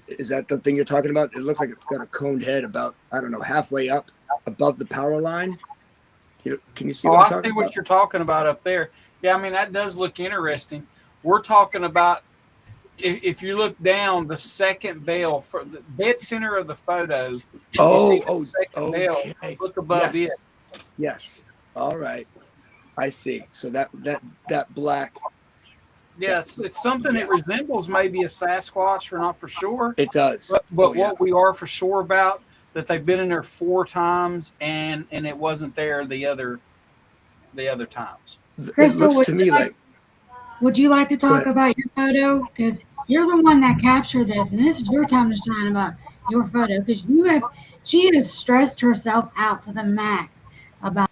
Is that the thing you're talking about? It looks like it's got a coned head about, I don't know, halfway up above the power line. Can you see what I'm talking about? I see what you're talking about up there. Yeah, I mean, that does look interesting. We're talking about, if you look down, the second bale, for the dead center of the photo, second bale, look above it. Yes. All right. I see. So that black. Yeah, it's something that resembles maybe a Sasquatch. We're not for sure. It does. But what we are for sure about, that they've been in there 4 times and it wasn't there the other times. Crystal, it looks to me would you like to talk about your photo? Because you're the one that captured this, and this is your time to shine about your photo. Because she has stressed herself out to the max about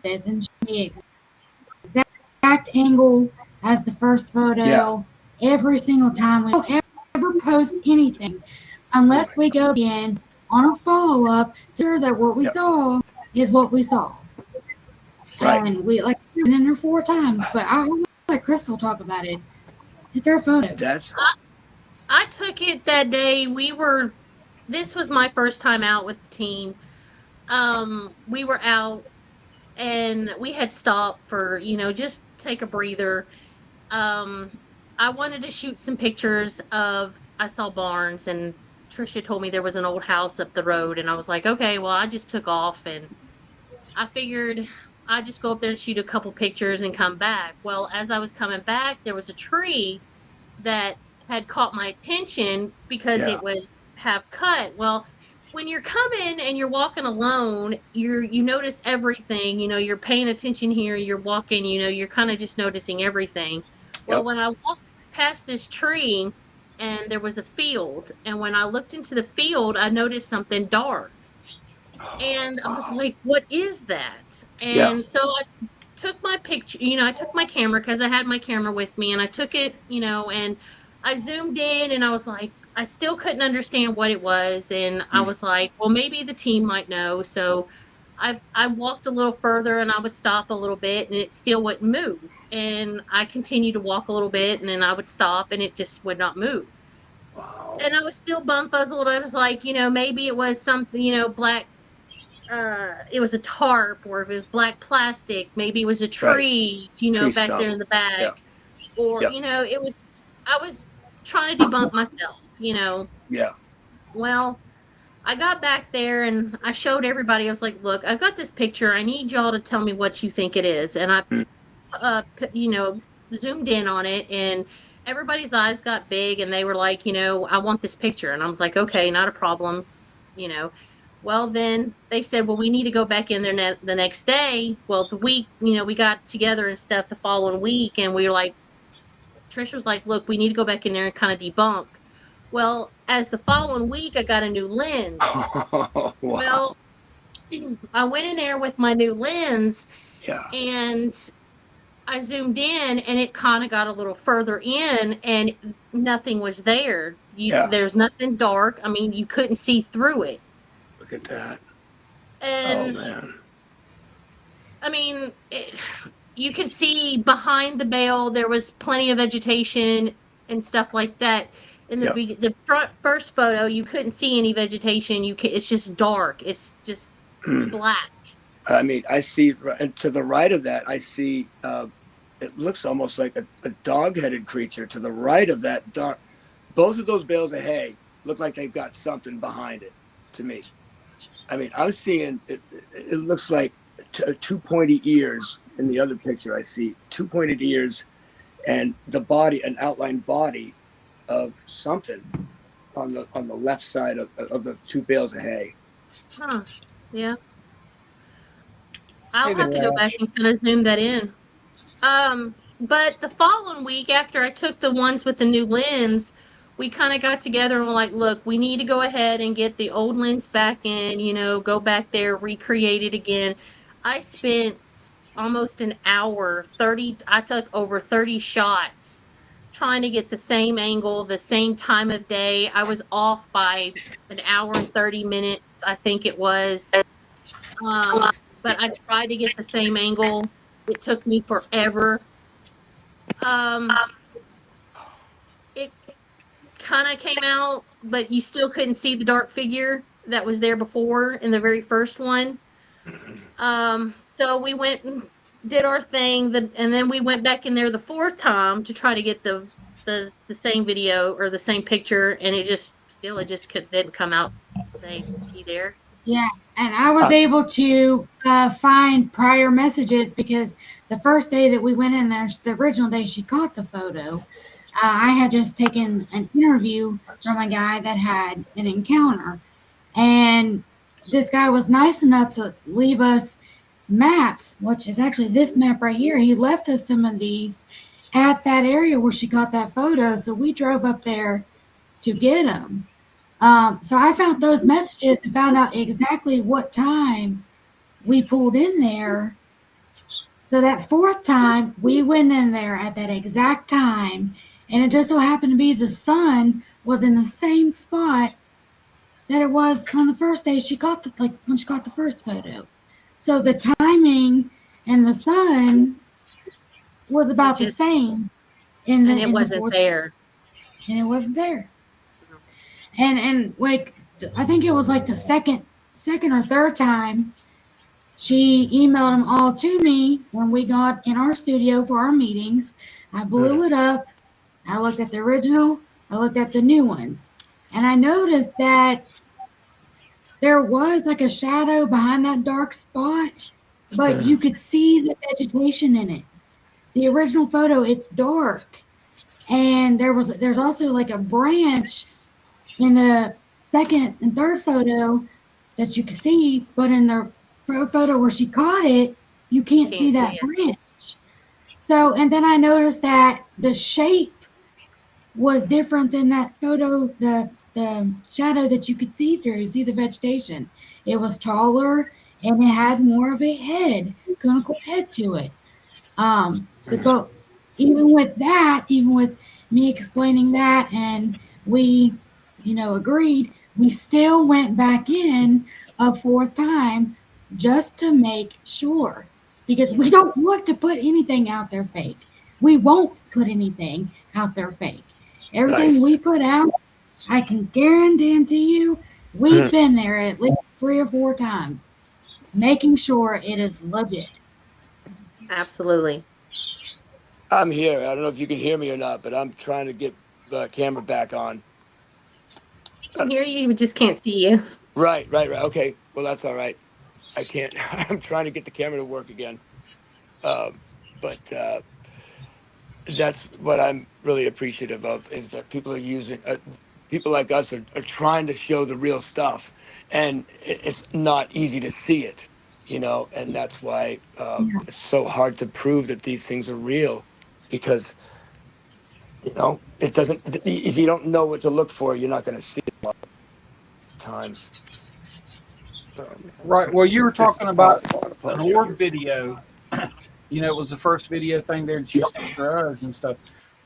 this, and she exact angle as the first photo every single time. We don't ever post anything unless we go in on a follow-up to sure that what we saw is what we saw. Right. And we been in there 4 times, but I'll let Crystal talk about it. It's her photo. I took it that day. This was my first time out with the team. We were out and we had stopped for, just take a breather. I wanted to shoot some pictures I saw barns, and Trisha told me there was an old house up the road, and I was like, okay, well, I just took off, and I figured I'd just go up there and shoot a couple pictures and come back. Well, as I was coming back, there was a tree that had caught my attention because it was half cut. Well, when you're coming and you're walking alone, you notice everything. You're paying attention here. You're walking. You're kind of just noticing everything. Well, when I walked past this tree, and there was a field, and when I looked into the field, I noticed something dark. And I was like, what is that? And so I took my picture, I took my camera because I had my camera with me, and I took it, and I zoomed in, and I was like, I still couldn't understand what it was. And I was like, well, maybe the team might know. So I walked a little further, and I would stop a little bit, and it still wouldn't move. And I continued to walk a little bit, and then I would stop, and it just would not move. Wow. And I was still bumfuzzled. I was like, maybe it was something, black. It was a tarp, or if it was black plastic, maybe it was a tree, back there in the back, or it was. I was trying to debunk myself, Yeah. Well, I got back there and I showed everybody. I was like, "Look, I've got this picture. I need y'all to tell me what you think it is." And I, zoomed in on it, and everybody's eyes got big, and they were like, "I want this picture." And I was like, "Okay, not a problem," Well, then they said, well, we need to go back in there the next day. Well, the week, we got together and stuff the following week, and we were like, Trish was like, look, we need to go back in there and kind of debunk. Well, as the following week, I got a new lens. Wow. Well, I went in there with my new lens, Yeah. and I zoomed in, and it kind of got a little further in, and nothing was there. There's nothing dark. I mean, you couldn't see through it. Look at that. And, oh, man. I mean, you could see behind the bale, there was plenty of vegetation and stuff like that. In the first photo, you couldn't see any vegetation. It's just dark. It's just it's black. I mean, I see, and to the right of that, I see, it looks almost like a dog-headed creature. To the right of that dark, both of those bales of hay look like they've got something behind it, to me. I mean, I'm seeing, it looks like two pointy ears. In the other picture, I see two pointed ears and the body, an outlined body of something on the left side of the two bales of hay. Huh. Yeah. I'll have to go back and kind of zoom that in. But the following week, after I took the ones with the new lens, we kind of got together and were like, look, we need to go ahead and get the old lens back in, go back there, recreate it again. I spent almost an hour, I took over 30 shots trying to get the same angle, the same time of day. I was off by an hour and 30 minutes, I think it was. But I tried to get the same angle. It took me forever. It kind of came out, but you still couldn't see the dark figure that was there before in the very first one. So we went and did our thing, and then we went back in there the fourth time to try to get the same video or the same picture, and it just didn't come out the same. See there? Yeah, and I was able to find prior messages because the first day that we went in there, the original day she caught the photo, I had just taken an interview from a guy that had an encounter, and this guy was nice enough to leave us maps, which is actually this map right here. He left us some of these at that area where she got that photo, so we drove up there to get them. So I found those messages and found out exactly what time we pulled in there. So that fourth time, we went in there at that exact time, and it just so happened to be the sun was in the same spot that it was on the first day she got when she got the first photo. So the timing and the sun was about the same. And it wasn't there. And it wasn't there. And like, I think it was like the second or third time she emailed them all to me when we got in our studio for our meetings. I blew it up. I looked at the original. I looked at the new ones. And I noticed that there was like a shadow behind that dark spot, but you could see the vegetation in it. The original photo, it's dark. And there's also like a branch in the second and third photo that you can see, but in the photo where she caught it, you can't see that branch. So, and then I noticed that the shape was different than that photo, the shadow that you could see through. You see the vegetation. It was taller and it had more of a head, conical head to it. So, but even with me explaining that, and we agreed, we still went back in a fourth time just to make sure, because we don't want to put anything out there fake. We won't put anything out there fake. Everything we put out, I can guarantee you, we've been there at least 3 or 4 times, making sure it is legit. Absolutely. I'm here. I don't know if you can hear me or not, but I'm trying to get the camera back on. I can hear you, we just can't see you. Right. Okay. Well, that's all right. I can't. I'm trying to get the camera to work again. But that's what I'm really appreciative of, is that people are using people like us are trying to show the real stuff, and it's not easy to see it, and that's why Yeah. it's so hard to prove that these things are real, because it doesn't. If you don't know what to look for, you're not going to see it a lot of times. Right. Well, you were This talking part, about water an flows orb here. video. It was the first video thing there that you sent for us and stuff.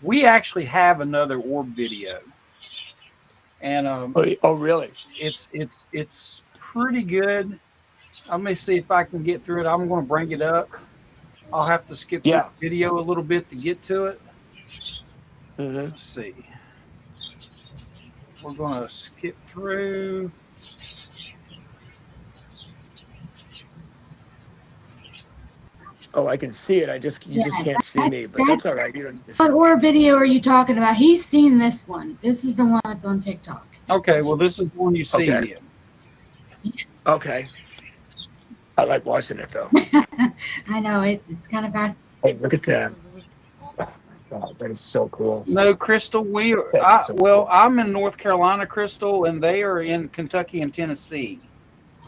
We actually have another orb video, and Oh, really? it's pretty good. Let me see if I can get through it. I'm going to bring it up. I'll have to skip through Yeah. the video a little bit to get to it. Mm-hmm. Let's see. We're going to skip through. Oh, I can see it. You just can't see me, but that's all right. You don't need to see What me. orb video are you talking about? He's seen this one. This is the one that's on TikTok. Okay, well, this is the one you see. Okay. Okay. I like watching it though. I know it's kind of fast. Hey, look at that. Oh my God, that is so cool. No, Crystal, I'm in North Carolina, Crystal, and they are in Kentucky and Tennessee.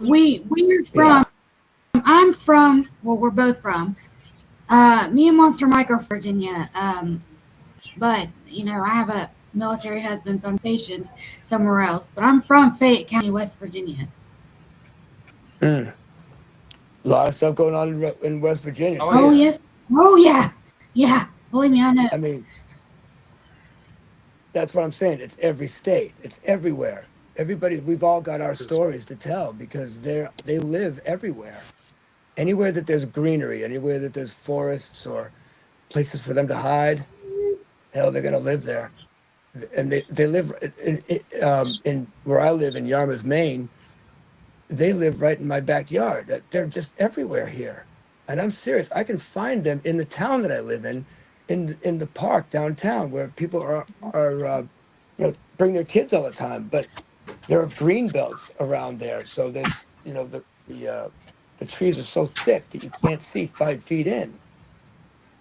We're from. I'm from. Well, we're both from. Me and Monster Mike are from Virginia. But I have a military husband, so I'm stationed somewhere else. But I'm from Fayette County, West Virginia. A lot of stuff going on in West Virginia. Oh yes. Oh yeah. Yeah. Believe me, I know. I mean, that's what I'm saying. It's every state. It's everywhere. We've all got our stories to tell because they live everywhere. Anywhere that there's greenery, anywhere that there's forests or places for them to hide, hell, they're going to live there. And they live in where I live in Yarmouth, Maine. They live right in my backyard. They're just everywhere here. And I'm serious. I can find them in the town that I live in the park downtown where people are bring their kids all the time. But there are green belts around there. So there's, the trees are so thick that you can't see 5 feet in.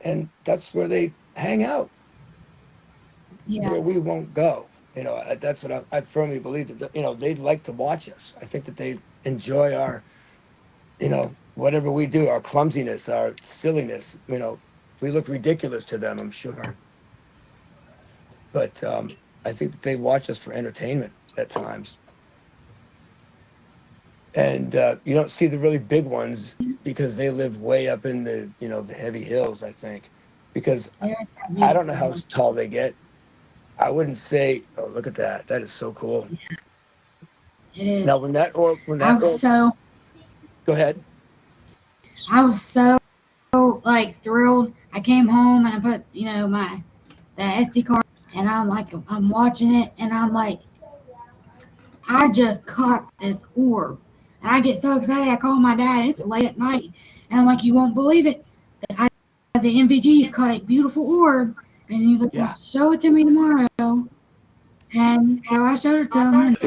And that's where they hang out. Yeah. Where we won't go. That's what I firmly believe that, they'd like to watch us. I think that they enjoy our, whatever we do, our clumsiness, our silliness. We look ridiculous to them, I'm sure. But I think that they watch us for entertainment at times. And you don't see the really big ones because they live way up in the, the heavy hills, I think. Because I don't know how tall they get. I wouldn't say, oh, look at that. That is so cool. It is. Now, go ahead. I was so thrilled. I came home and I put, the SD card, and I'm watching it, and I'm like, I just caught this orb. And I get so excited, I call my dad. It's late at night. And I'm like, you won't believe it. The MVG's caught a beautiful orb. And he's like, well, show it to me tomorrow. And so I showed it to him. And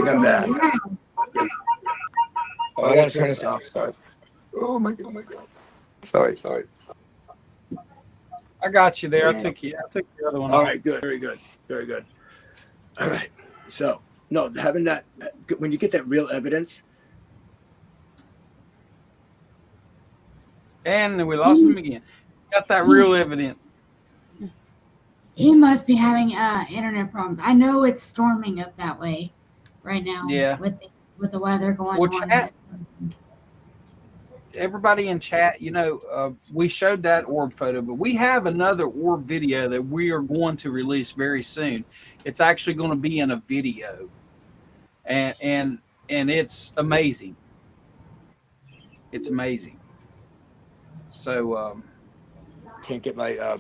Oh, I gotta turn this off. Sorry. Oh my God. Sorry. I got you there. I took the other one. All right, good. Very good. All right. So, no, having that, when you get that real evidence. And we lost him again. Got that real evidence. He must be having internet problems. I know it's storming up that way right now. Yeah. With the weather going on. Everybody in chat, we showed that orb photo, but we have another orb video that we are going to release very soon. It's actually going to be in a video, and it's amazing. It's amazing. So Can't get my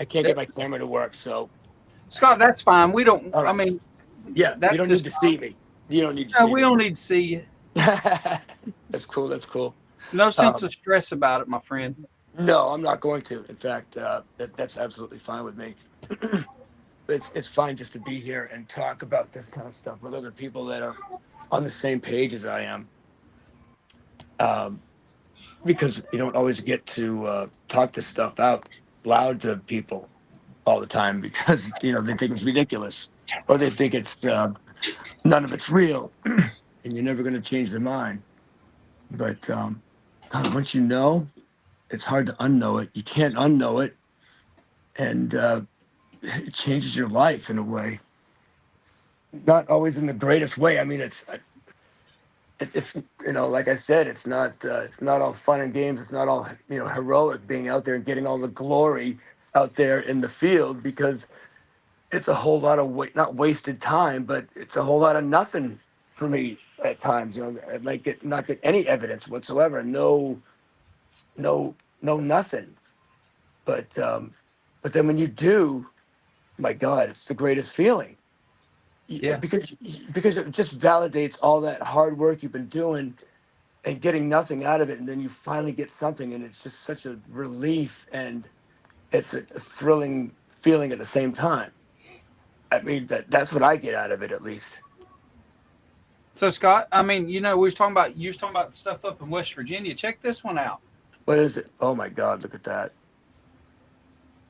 I can't get my camera to work. So Scott, that's fine. We don't. Right. I mean, yeah, you don't need to see me. You don't need to. No, we don't need to see you. That's cool. No sense of stress about it, my friend. No, I'm not going to. In fact, that's absolutely fine with me. It's fine just to be here and talk about this kind of stuff with other people that are on the same page as I am. Because you don't always get to talk this stuff out loud to people all the time because they think it's ridiculous. or they think it's none of it's real, and you're never going to change their mind. But God, once you know, it's hard to unknow it. You can't unknow it, and it changes your life in a way. Not always in the greatest way. I mean, it's like I said, it's not all fun and games. It's not all heroic being out there and getting all the glory out there in the field, because it's a whole lot of not wasted time, but it's a whole lot of nothing for me at times. I might not get any evidence whatsoever. No, nothing. But then when you do, my God, it's the greatest feeling. Yeah. Because it just validates all that hard work you've been doing and getting nothing out of it, and then you finally get something, and it's just such a relief, and it's a thrilling feeling at the same time. I mean, that's what I get out of it, at least. So Scott, I mean, you was talking about stuff up in West Virginia. Check this one out. What is it? Oh my God, look at that.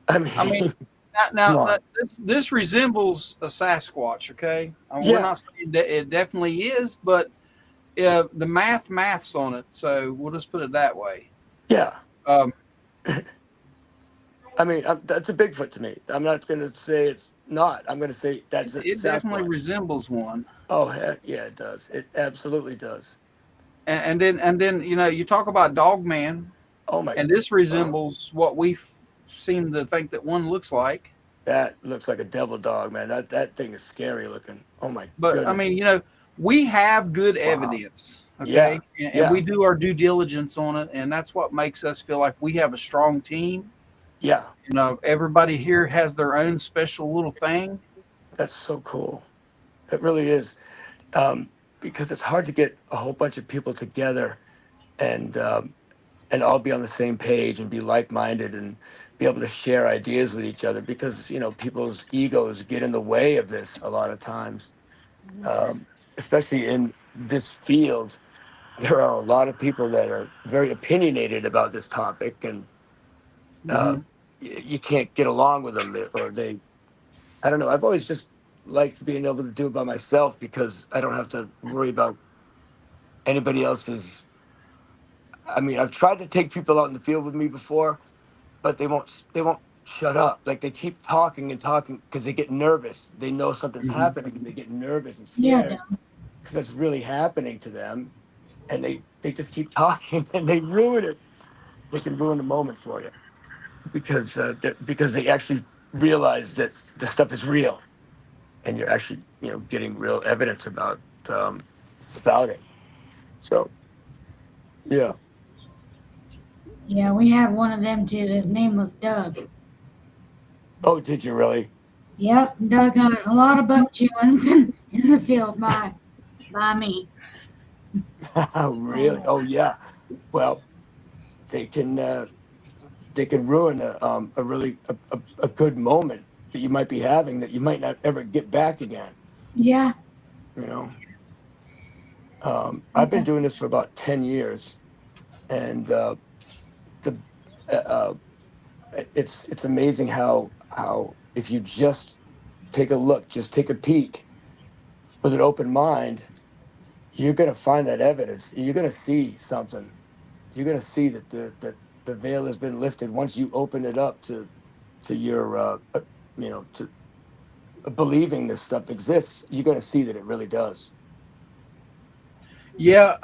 I mean, now this resembles a Sasquatch, okay? We're not saying that it definitely is, but the math's on it, so we'll just put it that way. Yeah. I mean, that's a Bigfoot to me. I'm not going to say it's not. I'm going to say that's it definitely resembles one. Oh, heck yeah, it does. It absolutely does. And then you talk about Dogman. Oh my! And this resembles what we seem to think that one looks like. That looks like a devil dog, man. That thing is scary looking. Oh my! But goodness. I mean, we have good evidence, okay? Yeah. And we do our due diligence on it, and that's what makes us feel like we have a strong team. Yeah. Everybody here has their own special little thing. That's so cool. It really is. Because it's hard to get a whole bunch of people together and all be on the same page and be like-minded and be able to share ideas with each other, because people's egos get in the way of this a lot of times. Especially in this field, there are a lot of people that are very opinionated about this topic, and you can't get along with them, or I don't know. I've always just liked being able to do it by myself, because I don't have to worry about anybody else's. I mean, I've tried to take people out in the field with me before, but they won't shut up. Like, they keep talking and talking because they get nervous. They know something's happening, and they get nervous and scared because it's really happening to them, and they just keep talking and they ruin it. They can ruin the moment for you because they actually realize that the stuff is real, and you're actually getting real evidence about it. So yeah. Yeah, we had one of them too. His name was Doug. Oh, did you really? Yep, Doug had a lot of buck chillings in the field by me. Really? Oh yeah. Well, they can ruin a really a good moment that you might be having that you might not ever get back again. Yeah. I've been doing this for about 10 years, and it's amazing how if you just take a look, just take a peek with an open mind, you're going to find that evidence. You're going to see something. You're going to see that the veil has been lifted once you open it up to your to believing this stuff exists. You're going to see that it really does. Yeah.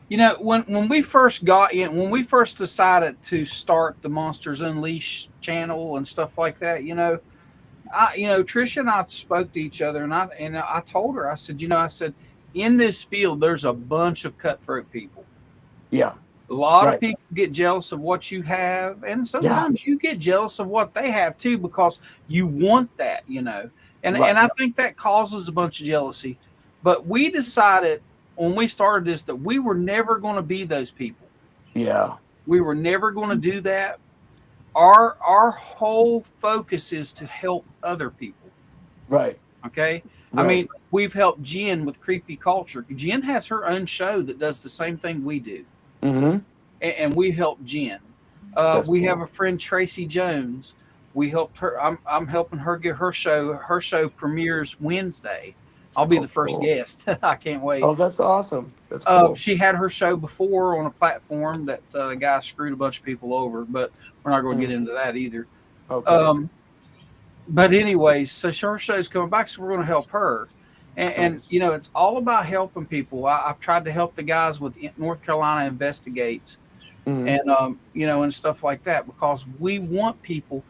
When we first got in, when we first decided to start the Monsters Unleashed channel and stuff like that, Tricia and I spoke to each other, and I told her, I said, in this field, there's a bunch of cutthroat people. Yeah. A lot of people get jealous of what you have, and sometimes you get jealous of what they have too, because you want that, and I think that causes a bunch of jealousy. But we decided when we started this that we were never going to be those people. Yeah. We were never going to do that. Our whole focus is to help other people. Right. Okay. Right. I mean, we've helped Jen with Creepy Culture. Jen has her own show that does the same thing we do. Mm-hmm. And we help Jen. We have a friend, Tracy Jones, We helped her. I'm helping her get her show. Her show premieres Wednesday. I'll be Oh, the first cool. guest. I can't wait. Oh, that's awesome. That's cool. She had her show before on a platform that the guy screwed a bunch of people over, but we're not going to get into that either. Okay. But anyways, so her show's coming back, so we're going to help her. And Nice. you know, it's all about helping people. I've tried to help the guys with North Carolina Investigates Mhm. and, you know, and stuff like that, because we want people.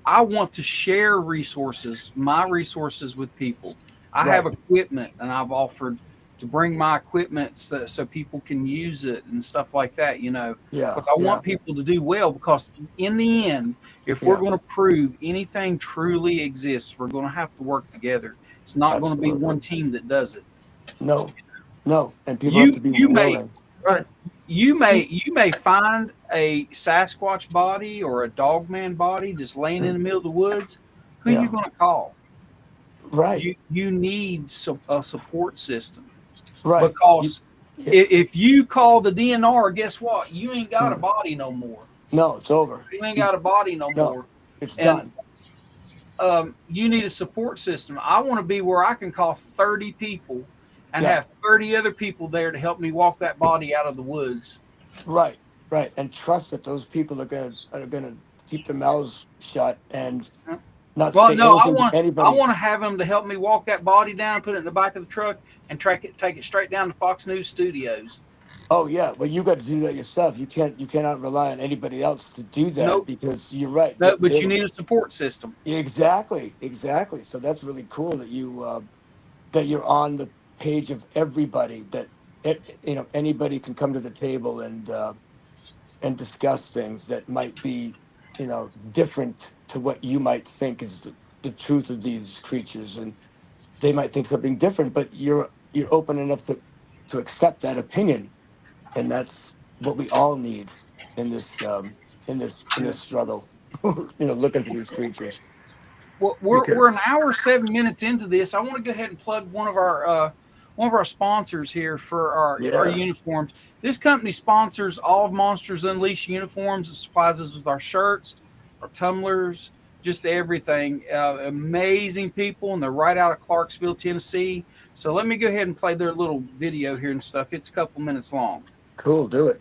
I want to share resources, my resources with people. I have Right. equipment, and I've offered to bring my equipment so people can use it and stuff like that, you know. Yeah. But I Yeah. want people to do well, because in the end, if we're Yeah. going to prove anything truly exists, we're going to have to work together. It's not going to be one Absolutely. team that does it. No. No. And people have to be You may willing. Right. you may find a Sasquatch body or a Dogman body just laying in the middle of the woods. Who Yeah. you going to call? Right. You need a support system, Right. because Yeah. if you call the DNR, guess what? You ain't got a Mm. body no more. No, it's over. You ain't got a body no No. more. It's And done. you need a support system. I want to be where I can call 30 people and Yeah. have 30 other people there to help me walk that body out of the woods. Right. Right. And trust that those people are gonna keep their mouths shut and Yep. not Well, say no, I anything to anybody. want to have them to help me walk that body down, put it in the back of the truck, and take it straight down to Fox News Studios. Oh yeah, well you got to do that yourself. You cannot rely on anybody else to do that. Nope. Because you're right. No, but you need a support system. Exactly. So that's really cool that that you're on the page of everybody. That anybody can come to the table and discuss things that might be different to what you might think is the truth of these creatures, and they might think something different. But you're open enough to accept that opinion. And that's what we all need in this struggle, looking for these creatures. Well, we're an hour 7 minutes into this. I want to go ahead and plug one of our sponsors here for our uniforms. This company sponsors all of Monsters Unleashed uniforms. It supplies us with our shirts, our tumblers, just everything. Amazing people, and they're right out of Clarksville, Tennessee. So let me go ahead and play their little video here and stuff. It's a couple minutes long. Cool, do it.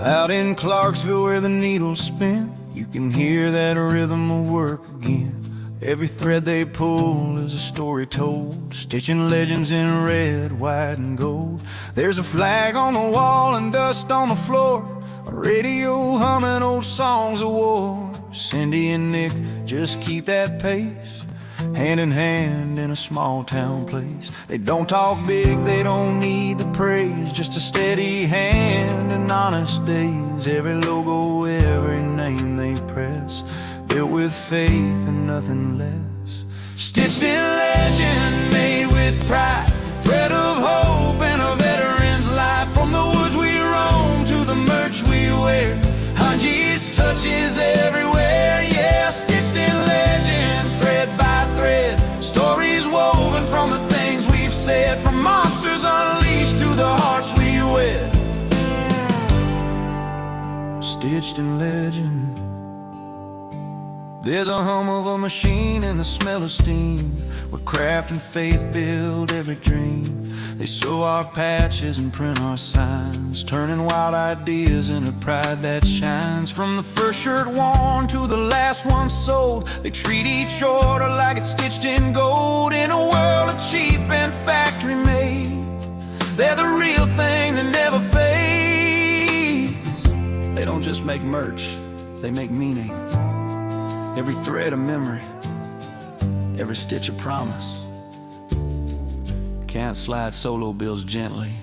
Out in Clarksville where the needles spin, you can hear that rhythm of work again. Every thread they pull is a story told, stitching legends in red, white, and gold. There's a flag on the wall and dust on the floor, a radio humming old songs of war. Cindy and Nick just keep that pace, hand in hand in a small town place. They don't talk big, they don't need the praise, just a steady hand and honest days. Every logo, every name they press, built with faith and nothing less. Stitched in legend, made with pride, thread of hope and a veteran's life. From the woods we roam to the merch we wear, Hanji's touches everywhere. Yeah, stitched in legend, thread by thread, stories woven from the things we've said. From monsters unleashed to the hearts we wed, stitched in legend. There's a hum of a machine and the smell of steam, where craft and faith build every dream. They sew our patches and print our signs, turning wild ideas into pride that shines. From the first shirt worn to the last one sold, they treat each order like it's stitched in gold. In a world of cheap and factory made, they're the real thing that never fades. They don't just make merch, they make meaning. Every thread a memory, every stitch a promise. Can't slide solo bills gently.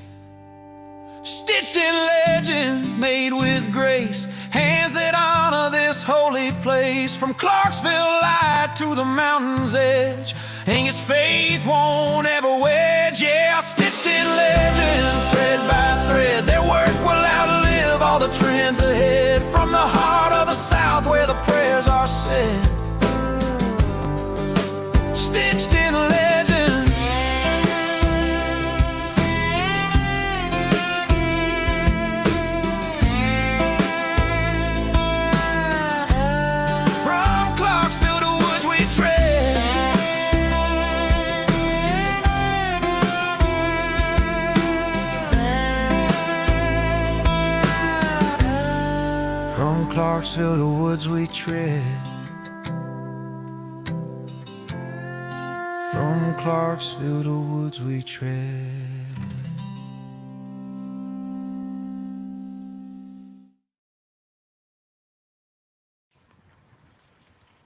Stitched in legend, made with grace, hands that honor this holy place. From Clarksville light to the mountain's edge, Angus faith won't ever wedge. Yeah, stitched in legend, thread by thread, their work will outlive all the trends ahead. From the heart of the South where the prayers are said, stitched in a legend. From Clarksville to woods we tread. From Clarksville to woods we tread. From Clarksville to woods we tread.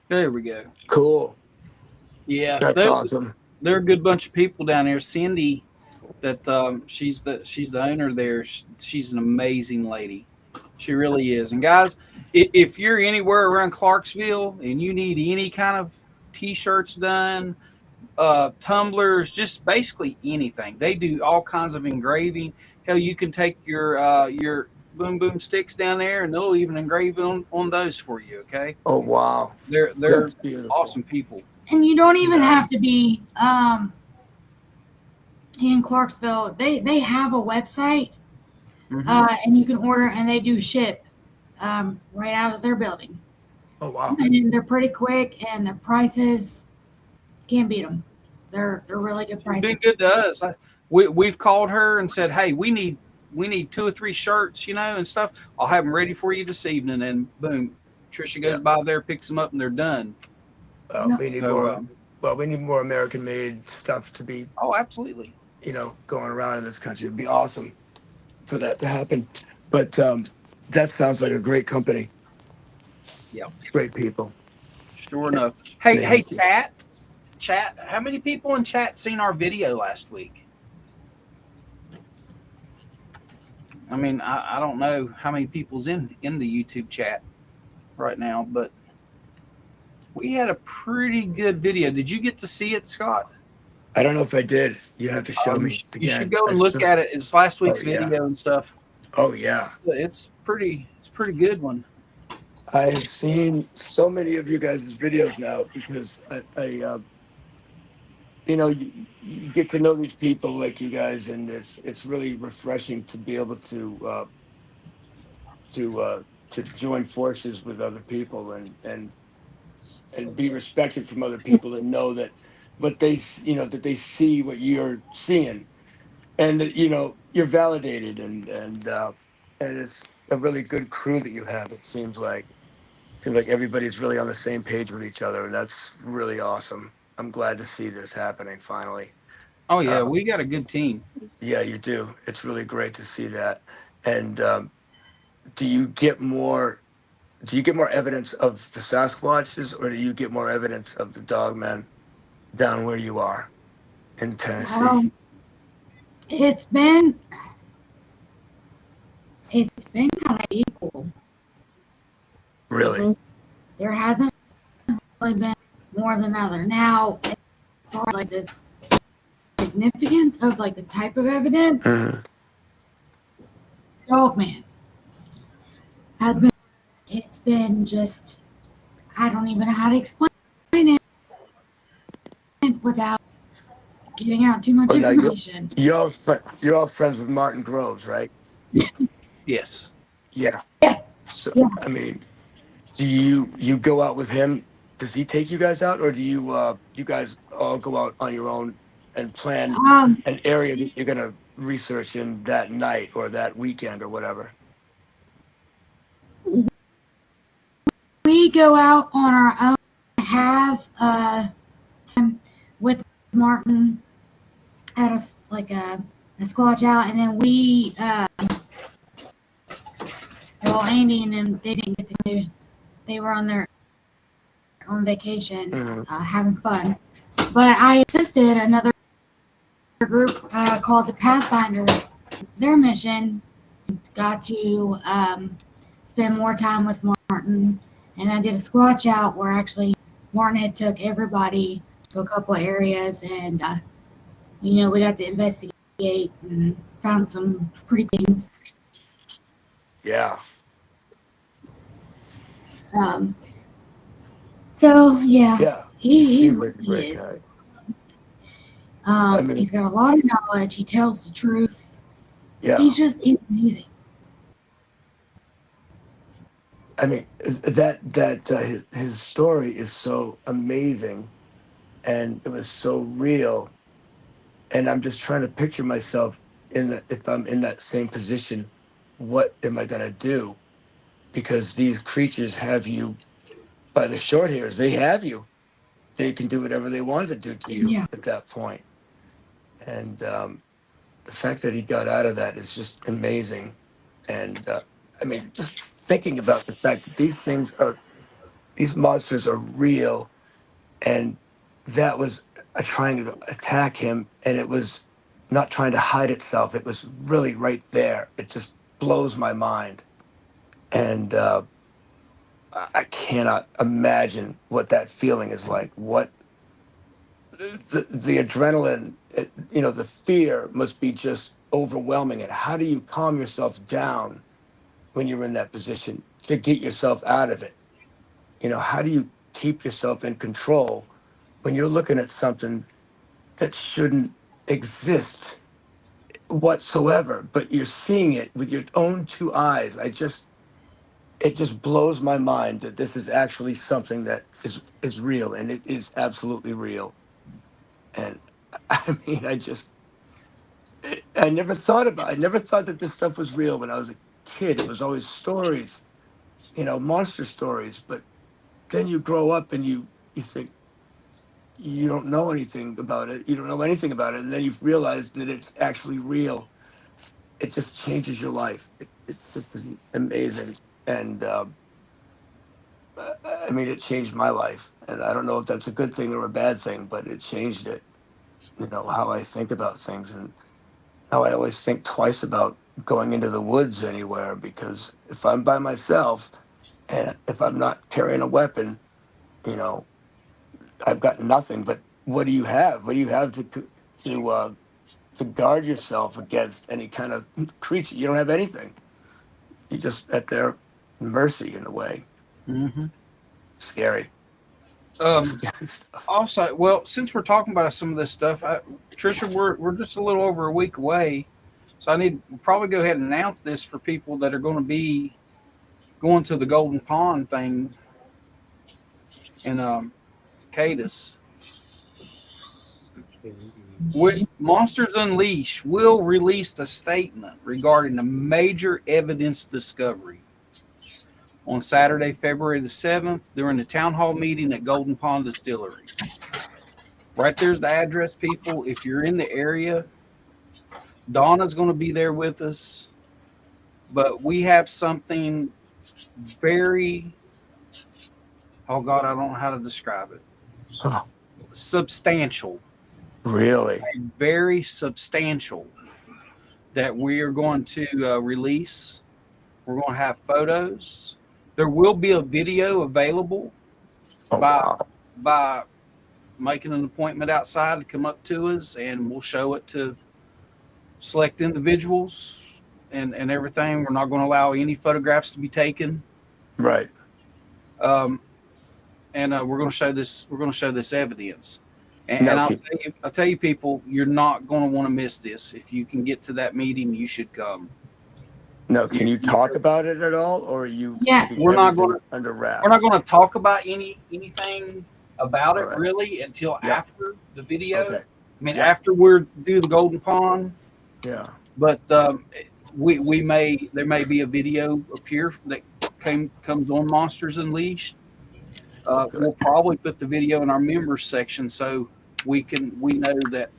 There we go. Cool. Yeah, That's awesome. They're a good bunch of people down there. Cindy, that she's the owner there. She's an amazing lady. She really is. And guys, if you're anywhere around Clarksville and you need any kind of T-shirts done, tumblers, just basically anything, they do all kinds of engraving. Hell, you can take your boom boom sticks down there, and they'll even engrave on those for you. Okay. Oh wow. They're awesome people. And you don't even have to be in Clarksville. They have a website, and you can order, and they do ship right out of their building. Oh wow. And they're pretty quick, and the prices can't beat them. They're really good prices. Been good to us. We've called her and said, hey, we need 2 or 3 shirts, and stuff. I'll have them ready for you this evening, and boom, Trisha goes by there, picks them up, and they're done. We need more. We need more American-made stuff to be. Oh, absolutely. Going around in this country, it'd be awesome for that to happen. But that sounds like a great company. Yeah, great people. Sure enough. Hey, chat. How many people in chat seen our video last week? I mean, I don't know how many people's in the YouTube chat right now, but we had a pretty good video. Did you get to see it, Scott? I don't know if I did. You have to show me. You should go and look at it. It's last week's video and stuff. Oh yeah. It's pretty good one. I've seen so many of you guys' videos now because I you get to know these people like you guys, and it's really refreshing to be able to join forces with other people and be respected from other people, and know that what they that they see what you're seeing, and that you're validated, and it's a really good crew that you have. It seems like everybody's really on the same page with each other, and that's really awesome. I'm glad to see this happening finally. Oh yeah, we got a good team. Yeah, you do. It's really great to see that. And do you get more evidence of the Sasquatches, or do you get more evidence of the dogmen down where you are in Tennessee? It's been kind of equal. Really? There hasn't really been more than other. Now, as far as the significance of the type of evidence, Dogman has been. It's been just, I don't even know how to explain it without giving out too much information. You're all friends with Martin Groves, right? Yes. Yeah. Yeah. So I mean, do you go out with him? Does he take you guys out, or do you guys all go out on your own and plan an area that you're gonna research in that night or that weekend or whatever? We go out on our own. Have time with Martin at a squatch out, and then we Andy and them, they didn't get to do. They were on their own vacation, having fun. But I assisted another group called the Pathfinders. Their mission got to spend more time with Martin, and I did a squatch out where actually Martin had took everybody to a couple of areas, and we got to investigate and found some pretty things. Yeah. So yeah. Yeah. He Seems like a great is. guy. He's got a lot of knowledge. He tells the truth. Yeah. He's amazing. I mean, his story is so amazing, and it was so real. And I'm just trying to picture myself if I'm in that same position, what am I gonna do? Because these creatures have you by the short hairs. They have you. They can do whatever they want to do to you at that point. And the fact that he got out of that is just amazing. And I mean, just thinking about the fact that these monsters are real, and that was trying to attack him, and it was not trying to hide itself. It was really right there. It just blows my mind. And I cannot imagine what that feeling is like. What the adrenaline, the fear must be just overwhelming. And how do you calm yourself down when you're in that position to get yourself out of it? How do you keep yourself in control when you're looking at something that shouldn't exist whatsoever, but you're seeing it with your own two eyes? It just blows my mind that this is actually something that is real, and it is absolutely real. And I mean, I never thought that this stuff was real when I was a kid. It was always stories, monster stories. But then you grow up and you think you don't know anything about it. You don't know anything about it. And then you realize that it's actually real. It just changes your life. It is amazing. And I mean, it changed my life. And I don't know if that's a good thing or a bad thing, but it changed it. How I think about things, and how I always think twice about going into the woods anywhere, because if I'm by myself and if I'm not carrying a weapon, you know, I've got nothing. But what do you have? What do you have to guard yourself against any kind of creature? You don't have anything. You're just at their mercy in a way. Mm-hmm. Scary. Also, well, since we're talking about some of this stuff, Trisha, we're just a little over a week away, so we'll probably go ahead and announce this for people that are going to be going to the Golden Pond thing in Cadiz. Monsters Unleashed will release a statement regarding a major evidence discovery on Saturday, February the 7th, during the town hall meeting at Golden Pond Distillery. Right there's the address, people. If you're in the area, Donna's going to be there with us. But we have something very, oh God, I don't know how to describe it. Huh. Substantial. Really? Very substantial that we are going to release. We're going to have photos. There will be a video available by making an appointment outside to come up to us, and we'll show it to select individuals and everything. We're not going to allow any photographs to be taken. Right. And we're going to show this. We're going to show this evidence. And I'll tell you, people, you're not going to want to miss this. If you can get to that meeting, you should come. No, can you talk about it at all, or are you? Yeah, we're not going to under wraps. We're not going to talk about anything about it really until after the video. Okay. I mean, after we do the Golden Pond. Yeah. But there may be a video appear that comes on Monsters Unleashed. We'll probably put the video in our members section so we know that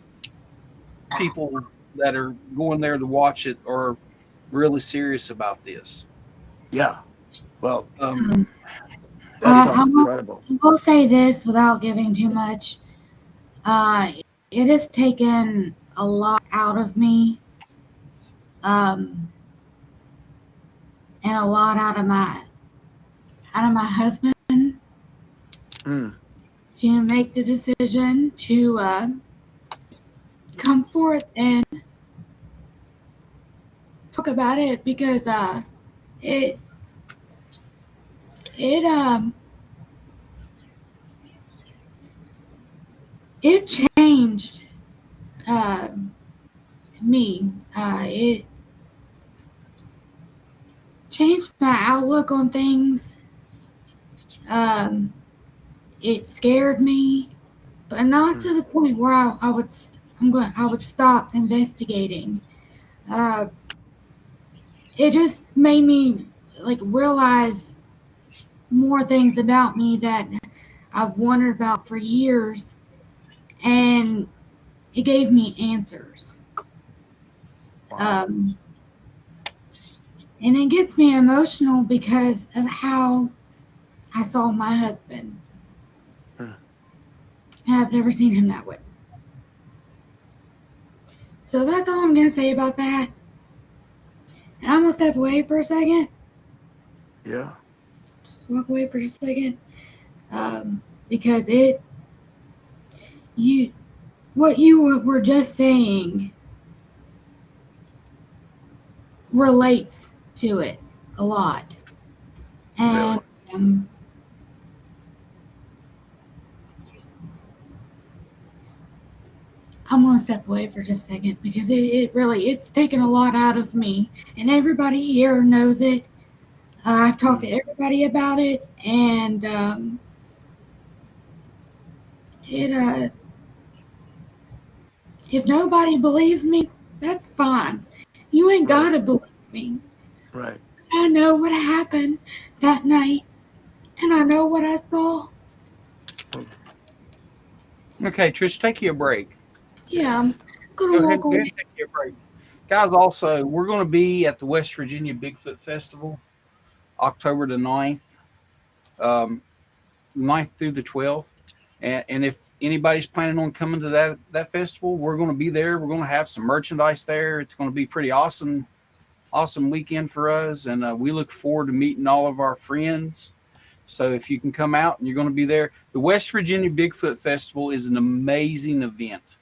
people that are going there to watch it are really serious about this. Yeah. Well, that's incredible. I will say this without giving too much. It has taken a lot out of me, and a lot out of my husband to make the decision to come forth and talk about it, because it changed me. It changed my outlook on things. It scared me, but not to the point where I would stop investigating. It just made me like realize more things about me that I've wondered about for years, and it gave me answers. And it gets me emotional because of how I saw my husband. And I've never seen him that way. So that's all I'm going to say about that. And I'm going to step away for a second. Yeah. Just walk away for just a second. Because what you were just saying relates to it a lot. And I'm going to step away for just a second because it's taken a lot out of me, and everybody here knows it. I've talked to everybody about it, and if nobody believes me, that's fine. You ain't got to believe me. Right. I know what happened that night, and I know what I saw. Okay, Trish, take you a break. Yeah, I'm going to walk away. Go ahead and take you a break. Guys, also, we're going to be at the West Virginia Bigfoot Festival, October the 9th, 9th through the 12th. And if anybody's planning on coming to that festival, we're going to be there. We're going to have some merchandise there. It's going to be pretty awesome weekend for us. And we look forward to meeting all of our friends. So if you can come out and you're going to be there, the West Virginia Bigfoot Festival is an amazing event.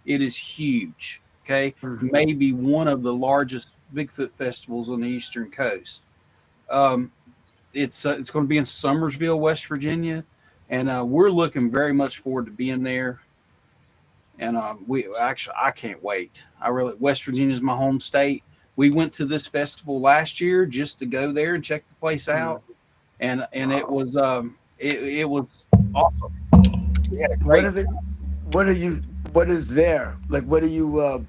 It is huge. Okay. Maybe one of the largest Bigfoot festivals on the Eastern Coast. It's going to be in Summersville, West Virginia. And we're looking very much forward to being there. And I can't wait. West Virginia is my home state. We went to this festival last year just to go there and check the place out. And it was it was awesome. We had a great What is there? Like, what do you,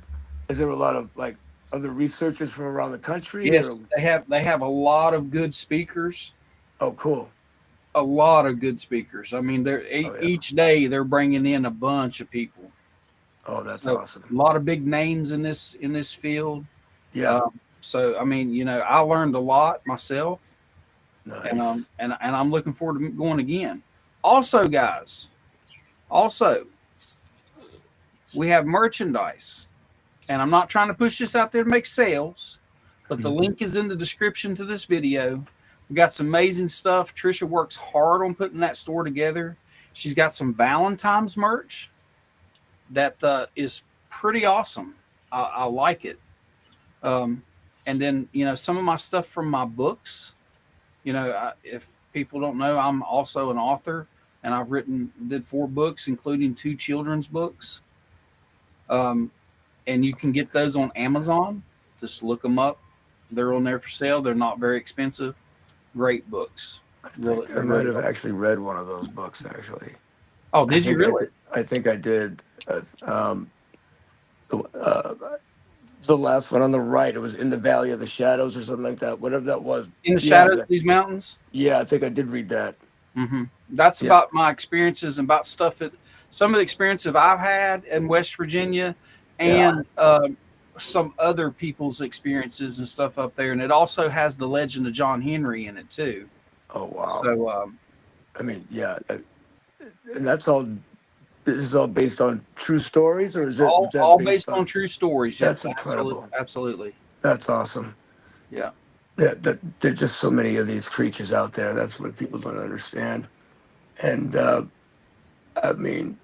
is there a lot of like other researchers from around the country? Yes, or? they have a lot of good speakers. Oh, cool. A lot of good speakers. I mean, each day they're bringing in a bunch of people. Oh, that's awesome. A lot of big names in this field. Yeah. So I mean, I learned a lot myself. Nice. And I'm looking forward to going again. Also, guys, we have merchandise, and I'm not trying to push this out there to make sales, but the link is in the description to this video. We got some amazing stuff. Trisha works hard on putting that store together. She's got some Valentine's merch that is pretty awesome. I like it. And then, some of my stuff from my books, if people don't know, I'm also an author, and I've did 4 books, including 2 children's books. And you can get those on Amazon. Just look them up. They're on there for sale. They're not very expensive. Great books. I might have actually read one of those books, actually. Oh, did you really? I think I did. The last one on the right, it was In the Valley of the Shadows or something like that, whatever that was. In the Shadows of These Mountains? Yeah, I think I did read that. Mm-hmm. That's about my experiences and about stuff some of the experiences I've had in West Virginia, and some other people's experiences and stuff up there. And it also has the legend of John Henry in it too. Oh, wow. So, I mean, yeah. And this is all based on true stories, or is it all based on true stories? That's incredible. Absolutely. That's awesome. Yeah. There's just so many of these creatures out there. That's what people don't understand. And I mean,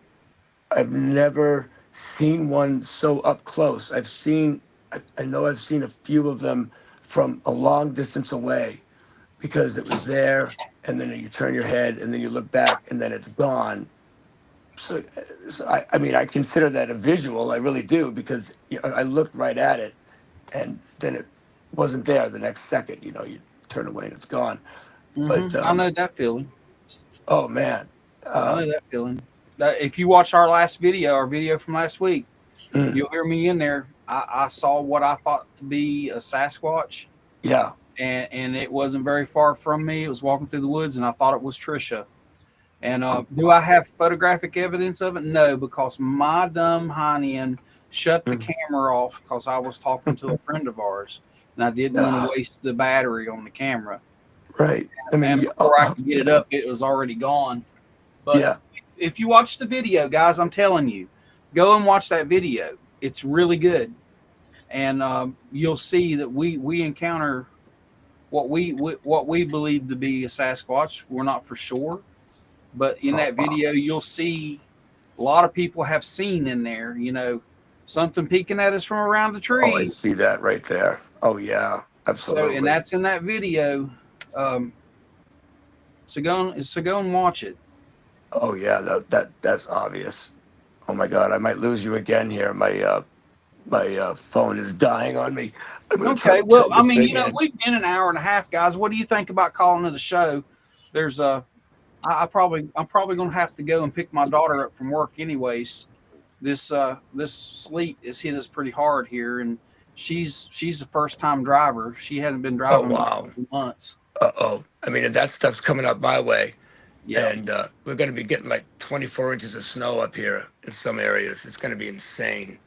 I've never seen one so up close. I know I've seen a few of them from a long distance away, because it was there, and then you turn your head, and then you look back, and then it's gone. I mean, I consider that a visual. I really do, because I looked right at it, and then it wasn't there the next second. You turn away and it's gone. But I know that feeling. oh man, I know that feeling. If you watch our video from last week, mm, you'll hear me in there. I saw what I thought to be a Sasquatch, yeah. and it wasn't very far from me. It was walking through the woods, and I thought it was Trisha. And do I have photographic evidence of it? No, because my dumb hindian shut the camera off because I was talking to a friend of ours, and I didn't want to waste the battery on the camera. Right. I mean, And before I could get it up, it was already gone. But yeah. if you watch the video, guys, I'm telling you, go and watch that video. It's really good, and you'll see that we encounter what we believe to be a Sasquatch. We're not for sure, but in that video, you'll see a lot of people have seen in there. Something peeking at us from around the tree. Oh, I see that right there. Oh yeah, absolutely. So, and that's in that video. So go and watch it. Oh yeah, that's obvious. Oh my God, I might lose you again here. My phone is dying on me. Okay, well, I mean, we've been an hour and a half, guys. What do you think about calling it a show? There's I'm probably going to have to go and pick my daughter up from work, anyways. This sleet has hit us pretty hard here, and she's a first time driver. She hasn't been driving in months. I mean, that stuff's coming up my way. Yeah. And we're going to be getting like 24 inches of snow up here in some areas. It's going to be insane.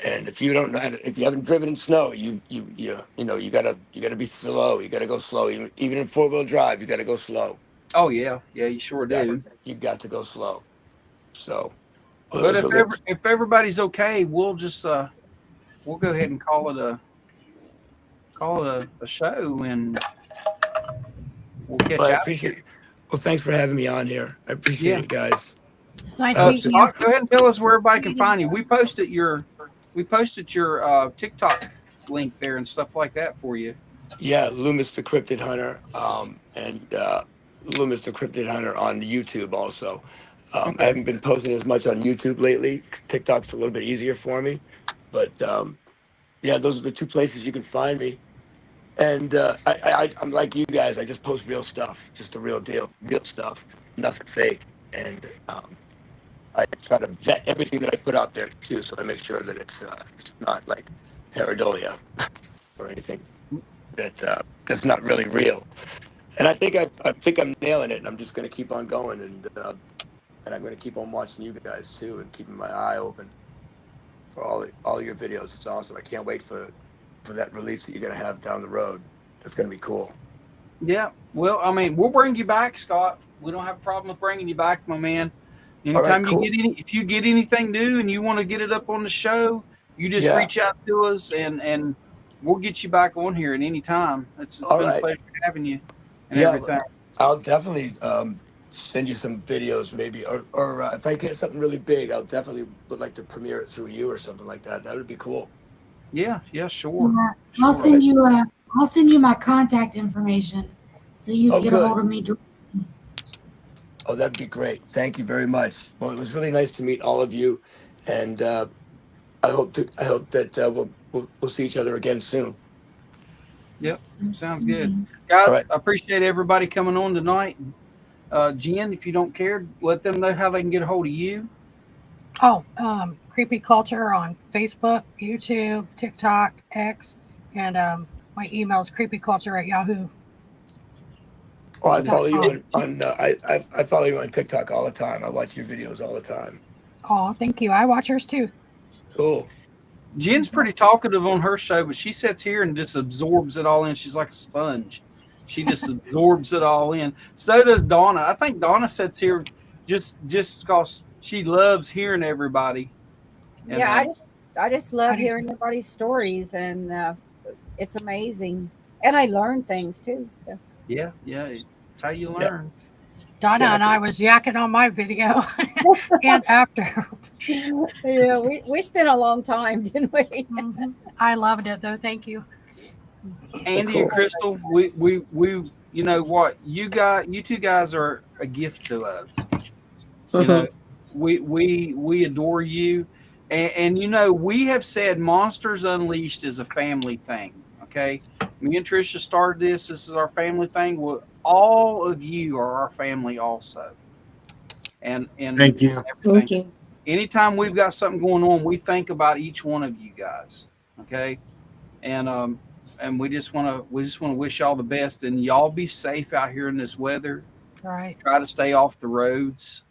And if you haven't driven in snow, you gotta be slow. You gotta go slow. Even in 4-wheel drive, you gotta go slow. Oh yeah, you sure do. You got to go slow. So, but if everybody's okay, we'll just we'll go ahead and call it a show, and we'll catch I up. appreciate it. Well, thanks for having me on here. I appreciate it, guys. It's nice meeting you. Go ahead and tell us where everybody can find you. We posted your TikTok link there and stuff like that for you. Yeah, Loomis the Cryptid Hunter, and Loomis the Cryptid Hunter on YouTube also. I haven't been posting as much on YouTube lately. TikTok's a little bit easier for me, but yeah, those are the two places you can find me. And I'm like you guys. I just post real stuff, just the real deal, real stuff, nothing fake. And I try to vet everything that I put out there too, so I make sure that it's not like pareidolia or anything that's not really real. And I think I'm nailing it, and I'm just going to keep on going, and I'm going to keep on watching you guys too, and keeping my eye open for all your videos. It's awesome. I can't wait for that release that you're going to have down the road. That's going to be cool. Yeah. Well, I mean, we'll bring you back, Scott. We don't have a problem with bringing you back, my man. Anytime you get if you get anything new and you want to get it up on the show, you just reach out to us, and we'll get you back on here at any time. It's been a pleasure having you and everything. I'll definitely send you some videos, maybe, or if I get something really big, I'll definitely would like to premiere it through you or something like that. That would be cool. Yeah, sure. I'll send you my contact information so you can get a hold of me. Oh, that'd be great. Thank you very much. Well, it was really nice to meet all of you, and I hope that we'll see each other again soon. Yep, sounds good, guys. I appreciate everybody coming on tonight. Jen, if you don't care, let them know how they can get a hold of you. Oh, Creepy Culture on Facebook, YouTube, TikTok, X, and my email is creepyculture@yahoo. Oh, I follow you on I follow you on TikTok all the time. I watch your videos all the time. Oh, thank you. I watch hers too. Cool. Jen's pretty talkative on her show, but she sits here and just absorbs it all in. She's like a sponge. She just absorbs it all in. So does Donna. I think Donna sits here just because she loves hearing everybody. And, yeah, I just love hearing everybody's stories, and it's amazing. And I learn things too. So. Yeah, it's how you learn. Donna and I was yakking on my video and after. Yeah, we spent a long time, didn't we? Mm-hmm. I loved it though. Thank you. Andy and Crystal, we you know what, you two guys are a gift to us. You know, we adore you, and you know we have said Monsters Unleashed is a family thing. Okay, me and Trisha started this. This is our family thing. Well, all of you are our family also, and Thank you. everything. Anytime we've got something going on, we think about each one of you guys. Okay, and we just want to wish y'all the best, and y'all be safe out here in this weather. Right. Try to stay off the roads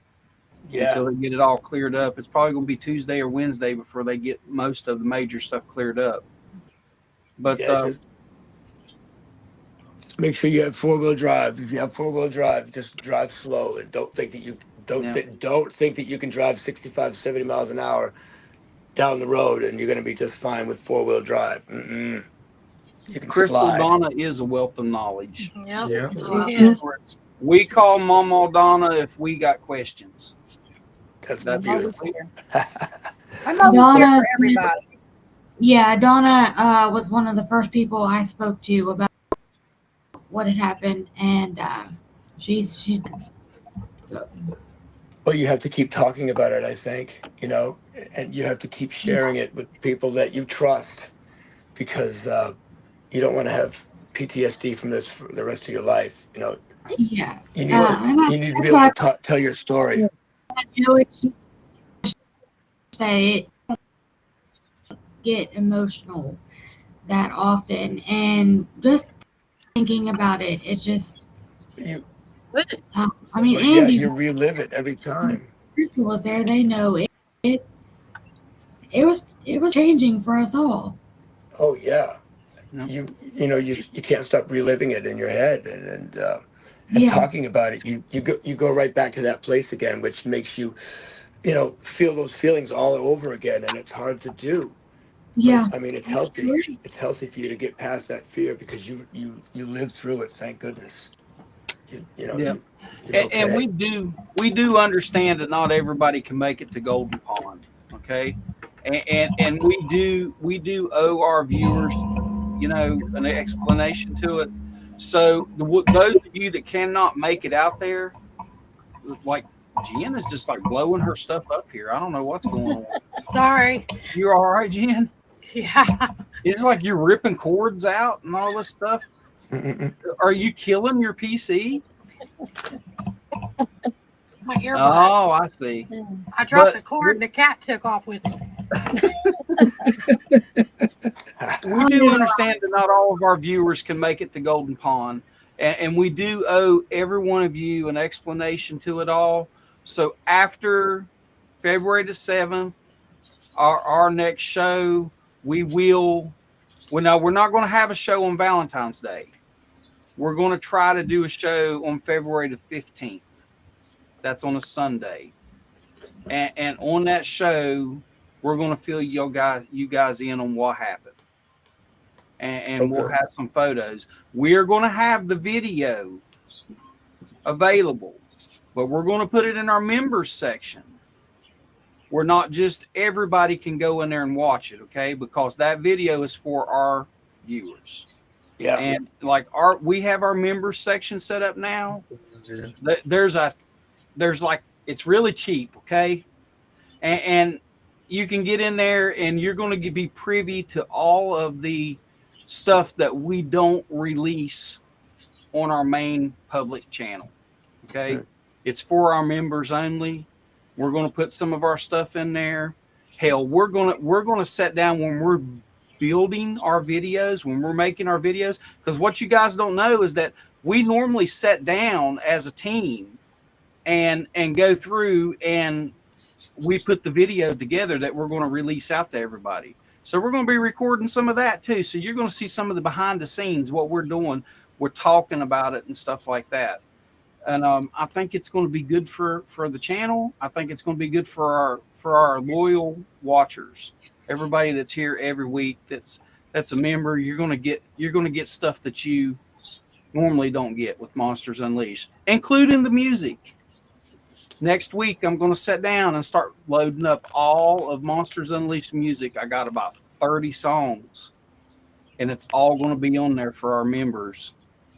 Yeah. until they get it all cleared up. It's probably going to be Tuesday or Wednesday before they get most of the major stuff cleared up. But Yeah, just make sure you have 4-wheel drive. If you have 4-wheel drive, just drive slow and don't think that you yeah. don't think that you can drive 65, 70 miles an hour down the road and you're going to be just fine with 4-wheel drive. Mm-mm. You can Crystal slide. Donna is a wealth of knowledge. Yep. Yeah. She is. We call Mama Donna if we got questions. That's That's beautiful. I'm always here Donna, for everybody. yeah, Donna was one of the first people I spoke to about what had happened, and she's so. Well, you have to keep talking about it, I think, and you have to keep sharing it with people that you trust because you don't want to have PTSD from this for the rest of your life. Yeah, You need and you need to be that's able why to tell your story. I always say it get emotional that often, and just thinking about it, it's just. You, I mean, but yeah, Andy, you relive it every time. Crystal was there. They know it. It was changing for us all. Oh yeah, No. you can't stop reliving it in your head and Yeah, talking about it. You go right back to that place again, which makes you feel those feelings all over again, and it's hard to do. But yeah. I mean, it's healthy. It's healthy for you to get past that fear because you lived through it. Thank goodness. Yeah. You're And okay. we do understand that not everybody can make it to Golden Pond. Okay. And we do owe our viewers, an explanation to it. So those of you that cannot make it out there, like Jen is just like blowing her stuff up here. I don't know what's going on. Sorry. You all right, Jen? Yeah. It's like you're ripping cords out and all this stuff. Are you killing your PC? My earbuds. Oh, I see. I dropped But the cord and the cat took off with it. we do understand that not all of our viewers can make it to Golden Pond, and we do owe every one of you an explanation to it all. So after February the 7th, our next show, we're not going to have a show on Valentine's Day. We're going to try to do a show on February the 15th. That's on a Sunday. And on that show, we're going to fill you guys in on what happened. And we'll have some photos. We're going to have the video available, but we're going to put it in our members section. Where not just everybody can go in there and watch it, okay? Because that video is for our viewers. Yeah. And like we have our members section set up now. There's like, it's really cheap, okay? And you can get in there and you're going to be privy to all of the stuff that we don't release on our main public channel. Okay. It's for our members only. We're going to put some of our stuff in there. Hell, we're going to sit down when we're building our videos, when we're making our videos, because what you guys don't know is that we normally sit down as a team and go through and we put the video together that we're going to release out to everybody. So we're going to be recording some of that too. So you're going to see some of the behind the scenes, what we're doing. We're talking about it and stuff like that. And I think it's going to be good for the channel. I think it's going to be good for our loyal watchers, everybody that's here every week. That's a member. You're going to get stuff that you normally don't get with Monsters Unleashed, including the music. Next week, I'm going to sit down and start loading up all of Monsters Unleashed music. I got about 30 songs, and it's all going to be on there for our members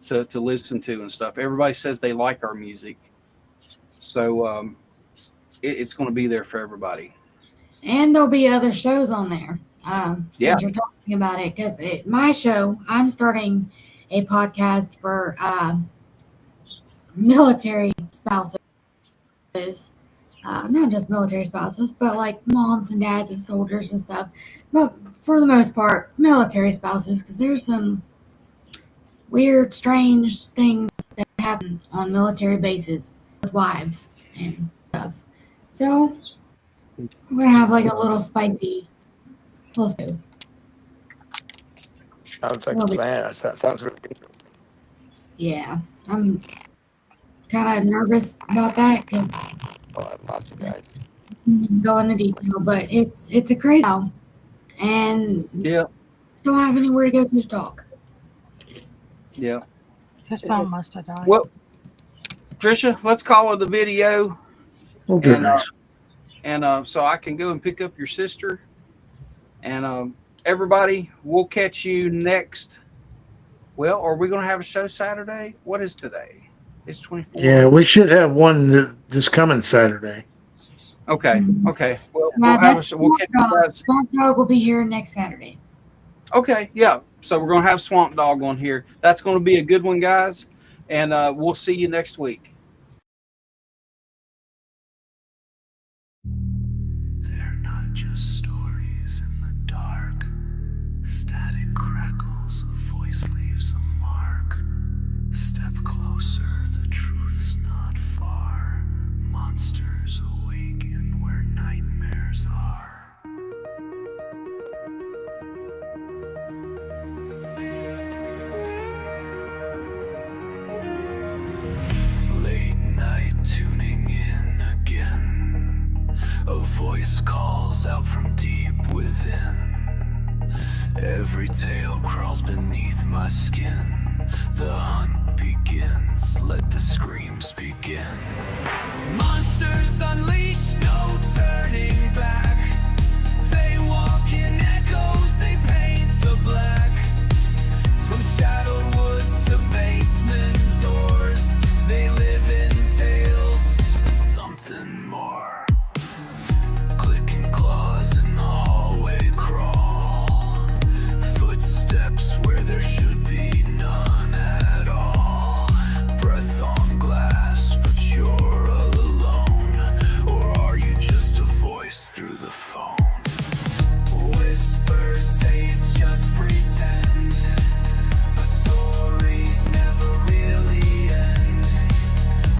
to listen to and stuff. Everybody says they like our music. So it's going to be there for everybody. And there'll be other shows on there. Yeah. Since you're talking about it, because my show, I'm starting a podcast for military spouses. Not just military spouses, but like moms and dads of soldiers and stuff. But for the most part, military spouses, because there's some weird, strange things that happen on military bases with wives and stuff. So we're gonna have like a little spicy. Sounds like a plan. That sounds really good. Yeah, I'm kind of nervous about that because I lost you guys. go into detail, but it's a crazy town, and Yeah. just don't have anywhere to go to talk. Yeah. His phone must have died. Well, Tricia, let's call it a video. Okay. And so I can go and pick up your sister. And everybody, we'll catch you next. Well, are we going to have a show Saturday? What is today? It's 24. Yeah, we should have one this coming Saturday. Okay. Okay. Well, Yeah, we'll have a show. We'll catch you guys. Swamp Dog will be here next Saturday. Okay. Yeah. So we're going to have Swamp Dog on here. That's going to be a good one, guys. And we'll see you next week. They're not just stories in the dark. Static crackles, a voice leaves a mark. Step closer, the truth's not far. Monsters awaken where nightmares are. Late night tuning in again. A voice calls out from deep within. Every tale crawls beneath my skin. The hunt begins, let the screams begin. Monsters unleashed, no turning back. They walk in echoes, they paint the black. From shadowed woods to basement doors, they live in tales, something more. Clicking claws in the hallway crawl. Footsteps where there should be none at all. Breath on glass, but you're all alone. Or are you just a voice through the phone? Whispers say it's just pretend, but stories never really end.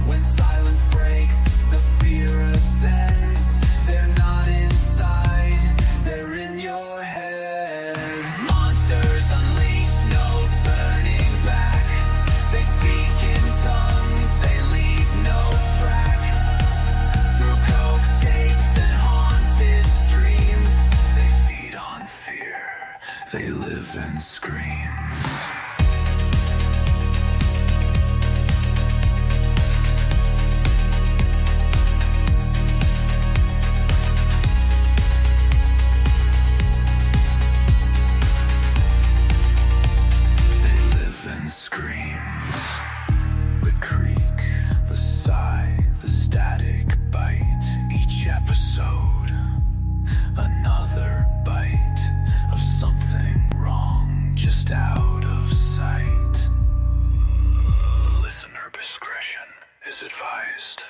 When silence breaks, the fear ascends. They're not inside, they're in your head. Monsters unleashed, no turning back. They speak in tongues, they leave no track. Through coke tapes and haunted streams, they feed on fear, they live and scream. They live and scream. The creak, the sigh, the static bite. Each episode, another bite of something wrong, just out of sight. Listener discretion is advised.